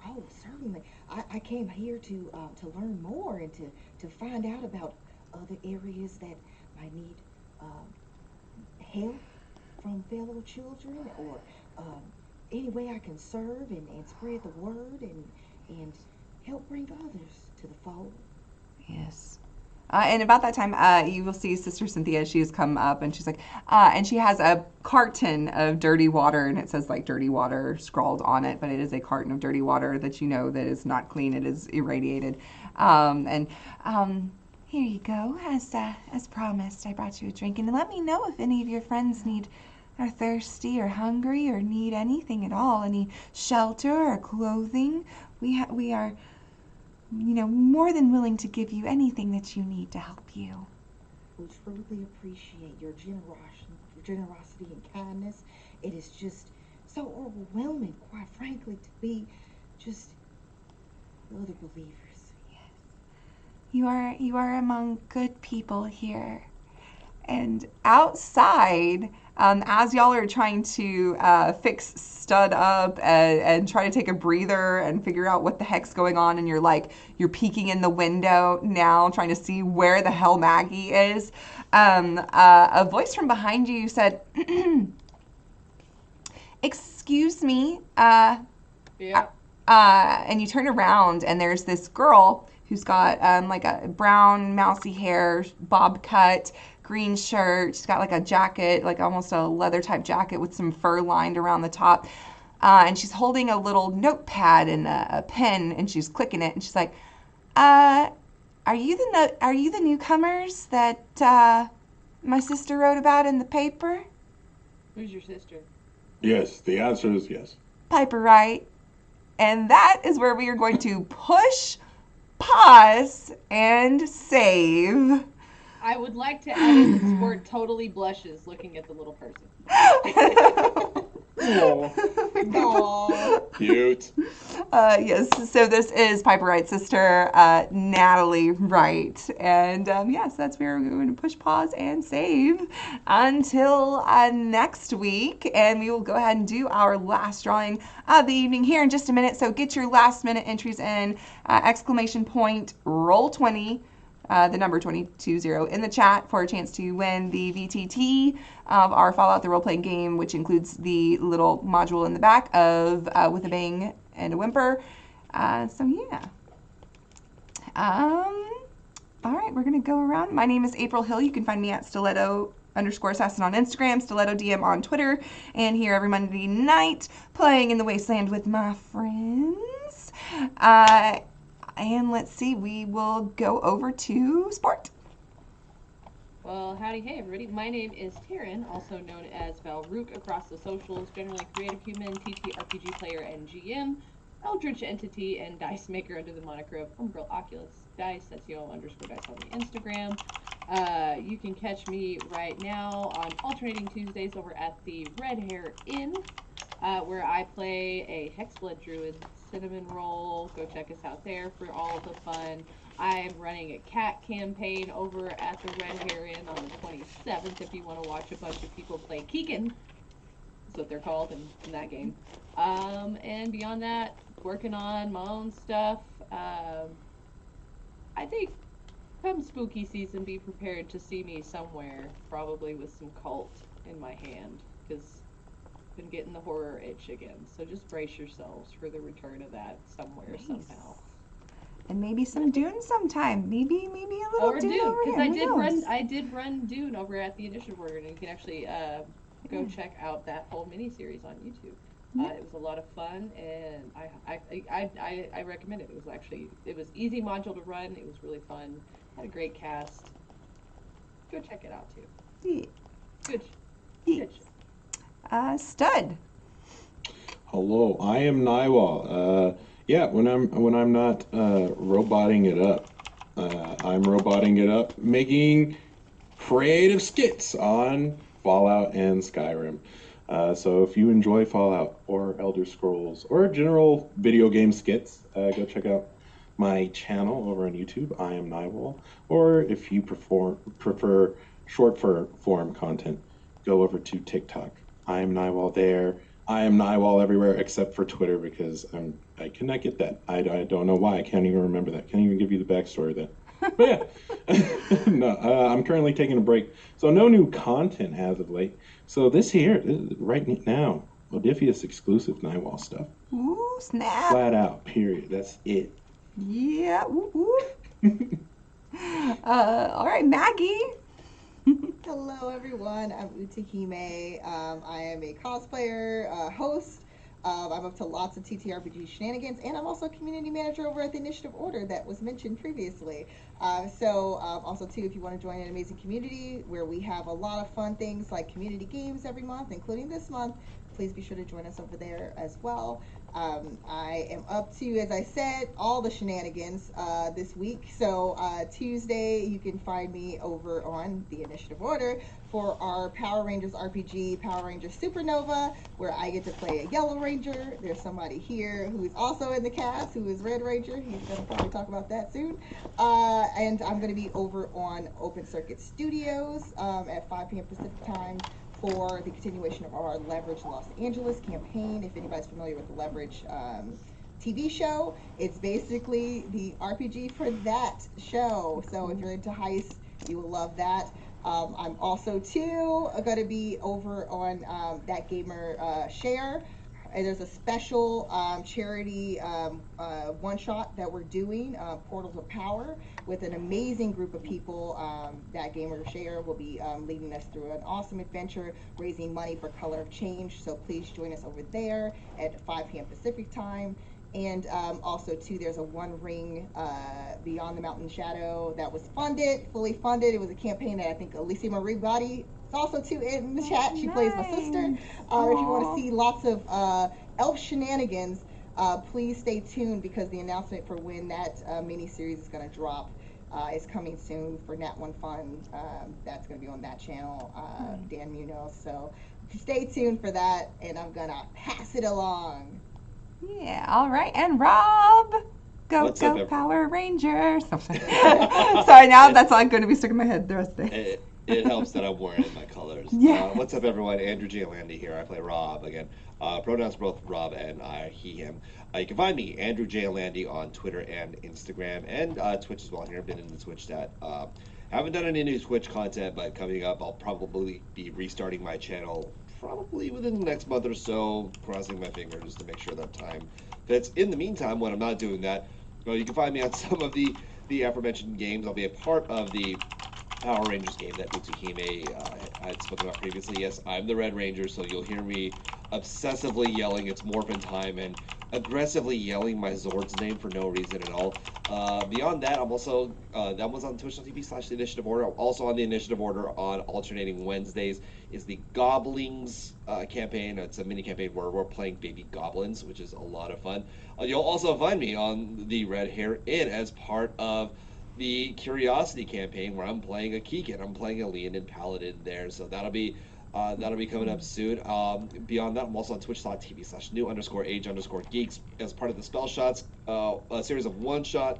Oh, certainly. I came here to learn more and to find out about other areas that might need help from fellow children, or any way I can serve and spread the word and help bring others to the fold. Yes. And about that time, you will see Sister Cynthia. She has come up, and she's like, and she has a carton of dirty water, and it says like dirty water scrawled on it, but it is a carton of dirty water that you know that is not clean. It is irradiated. Here you go. As promised, I brought you a drink, and let me know if any of your friends are thirsty or hungry or need anything at all, any shelter or clothing. We are more than willing to give you anything that you need to help you. We truly appreciate your generosity and kindness. It is just so overwhelming, quite frankly, to be just other believers. Yes. You are among good people here. And outside, as y'all are trying to fix Stud up and try to take a breather and figure out what the heck's going on, and you're peeking in the window now, trying to see where the hell Maggie is, a voice from behind you said, "Excuse me." Yeah. And you turn around, and there's this girl who's got like a brown mousy hair, bob cut, green shirt. She's got like a jacket, like almost a leather type jacket with some fur lined around the top. And she's holding a little notepad and a pen, and she's clicking it, and she's like, Are you the newcomers that my sister wrote about in the paper? Who's your sister? Yes, the answer is yes. Piper Wright. And that is where we are going to push pause and save. I would like to add in that Squirt totally blushes looking at the little person. Aw. Cute. Yes, so this is Piper Wright's sister, Natalie Wright. And yes, that's where we're going to push pause and save until next week. And we will go ahead and do our last drawing of the evening here in just a minute. So get your last minute entries in, exclamation point, roll 20. The number 220 in the chat for a chance to win the VTT of our Fallout the Role-Playing game, which includes the little module in the back of With a Bang and a Whimper. So yeah. All right, we're going to go around. My name is April Hill. You can find me at stiletto_assassin on Instagram, stiletto DM on Twitter, and here every Monday night playing in the Wasteland with my friends. And let's see, we will go over to Sport. Well, howdy, hey everybody. My name is Taryn, also known as Valrook across the socials, generally creative human, TTRPG player, and GM, Eldritch entity, and dice maker under the moniker of Umbral Oculus Dice. That's _dice on the Instagram. You can catch me right now on alternating Tuesdays over at the Red Hair Inn, where I play a Hexblood Druid cinnamon roll. Go check us out there for all of the fun. I'm running a cat campaign over at the Red Heron on the 27th if you want to watch a bunch of people play Keegan. That's what they're called in that game. And beyond that, working on my own stuff. I think come spooky season, be prepared to see me somewhere, probably with some cult in my hand, because been getting the horror itch again. So just brace yourselves for the return of that somewhere, somehow. And maybe some Dune sometime. Maybe a little Or Dune Dune, over because here. I did run Dune over at the Initiative Order, and you can actually go check out that whole miniseries on YouTube. It was a lot of fun, and I recommend it. It was easy module to run. It was really fun. Had a great cast. Go check it out too. Yeah. Good. Yeah. Good. Stud. Hello, I am Naiwal. Yeah, when I'm not roboting it up, I'm roboting it up, making creative skits on Fallout and Skyrim. So if you enjoy Fallout or Elder Scrolls or general video game skits, go check out my channel over on YouTube. I am Naiwal. Or if you prefer short form content, go over to TikTok. I am Naiwal there. I am Naiwal everywhere except for Twitter because I cannot get that. I don't know why. I can't even remember that. Can't even give you the backstory of that. But yeah, no, I'm currently taking a break. So no new content as of late. So this right now, Modiphius exclusive Naiwal stuff. Ooh, snap. Flat out, period. That's it. Yeah, woo. All right, Maggie. Hello everyone, I'm Utahime. I am a cosplayer, host. I'm up to lots of TTRPG shenanigans, and I'm also a community manager over at the Initiative Order that was mentioned previously. Also too, if you want to join an amazing community where we have a lot of fun things like community games every month, including this month, please be sure to join us over there as well. I am up to, as I said, all the shenanigans this week. So Tuesday, you can find me over on the Initiative Order for our Power Rangers RPG, Power Rangers Supernova, where I get to play a Yellow Ranger. There's somebody here who is also in the cast who is Red Ranger. He's going to probably talk about that soon. And I'm going to be over on Open Circuit Studios at 5 p.m. Pacific time for the continuation of our Leverage Los Angeles campaign. If anybody's familiar with the Leverage TV show, it's basically the RPG for that show. So if you're into heist, you will love that. I'm also too going to be over on That Gamer Share. And there's a special charity one-shot that we're doing, Portals of Power, with an amazing group of people. That Gamer Share will be leading us through an awesome adventure, raising money for Color of Change. So please join us over there at 5 p.m. Pacific time. And also, too, there's a One Ring Beyond the Mountain Shadow that was fully funded. It was a campaign that I think Alicia Marie Body is also, too, in the chat. She plays my sister. If you want to see lots of elf shenanigans, please stay tuned because the announcement for when that mini-series is going to drop is coming soon for Nat One Fun. That's going to be on that channel, Dan Munoz. So stay tuned for that, and I'm going to pass it along. Yeah, all right. And Rob, What's up, go everyone? Power Rangers. Sorry, now that's all going to be stuck in my head the rest of the day. It helps that I'm wearing my colors. Yes. What's up, everyone? Andrew J. Landy here. I play Rob again. Pronouns both Rob and I, he, him. You can find me, Andrew J. Landy, on Twitter and Instagram and Twitch as well. Here, I've been in the Twitch chat. Haven't done any new Twitch content, but coming up, I'll probably be restarting my channel probably within the next month or so, crossing my fingers to make sure that time fits. In the meantime, when I'm not doing that, well, you can find me on some of the aforementioned games. I'll be a part of the Power Rangers game that Utsuhime had spoken about previously. Yes, I'm the Red Ranger, so you'll hear me obsessively yelling it's Morphin time and aggressively yelling my Zord's name for no reason at all. Beyond that, I'm also, that was on twitch.tv/the Initiative Order. I'm also on the Initiative Order on alternating Wednesdays is the Goblins campaign. It's a mini campaign where we're playing baby goblins, which is a lot of fun. You'll also find me on the Red Hair Inn as part of the Curiosity campaign where I'm playing a Keegan. I'm playing a Leonin Paladin there, so that'll be coming up soon. Beyond that, I'm also on twitch.tv/new_age_geeks as part of the Spell Shots, a series of one-shots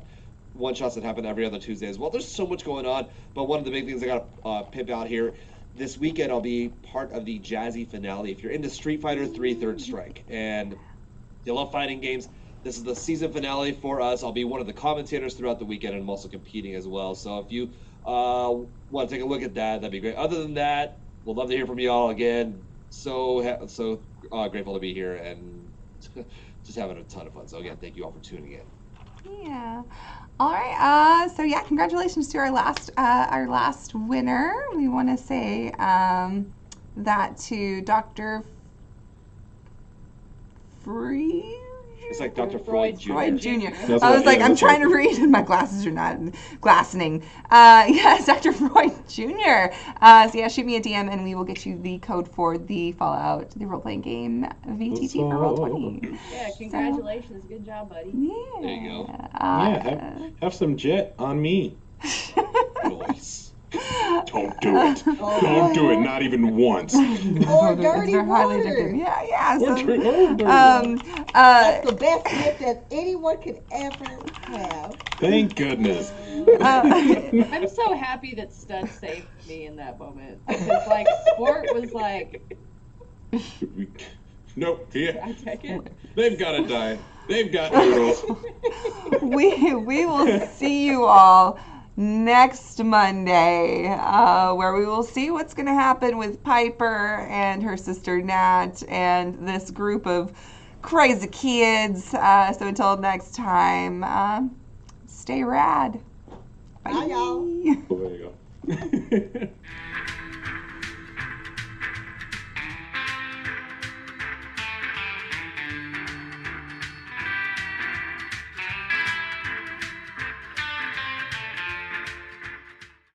that happen every other Tuesday as well. There's so much going on, but one of the big things I gotta pimp out here, this weekend I'll be part of the Jazzy finale. If you're into Street Fighter 3 Third Strike and you love fighting games, this is the season finale for us. I'll be one of the commentators throughout the weekend, and I'm also competing as well. So if you want to take a look at that, that'd be great. Other than that, we'll love to hear from you all again. So grateful to be here and just having a ton of fun. So again, thank you all for tuning in. Yeah. All right. So yeah, congratulations to our last winner. We want to say that to Dr. Free. It's like Dr. Freud Jr. Freud Jr. That's I was what- like, yeah, I'm that's trying to what- read, and my glasses are not glassening. Yes, Dr. Freud Jr. So yeah, shoot me a DM, and we will get you the code for the Fallout, the role-playing game VTT for Roll20. Yeah, congratulations. Good job, buddy. Yeah. There you go. Yeah, have some jet on me. Noise. Don't do it. Don't do it. Not even once. Or It's dirty very highly water. addictive. Yeah. Or So, dirty That's the best gift that anyone could ever have. Thank goodness. I'm so happy that Stud saved me in that moment. Because, like, Sport was like, Nope. Yeah. I take it. They've got to die. They've got noodles. we will see you all next Monday, where we will see what's going to happen with Piper and her sister Nat and this group of crazy kids. So until next time, stay rad. Bye. Bye, y'all. There you go.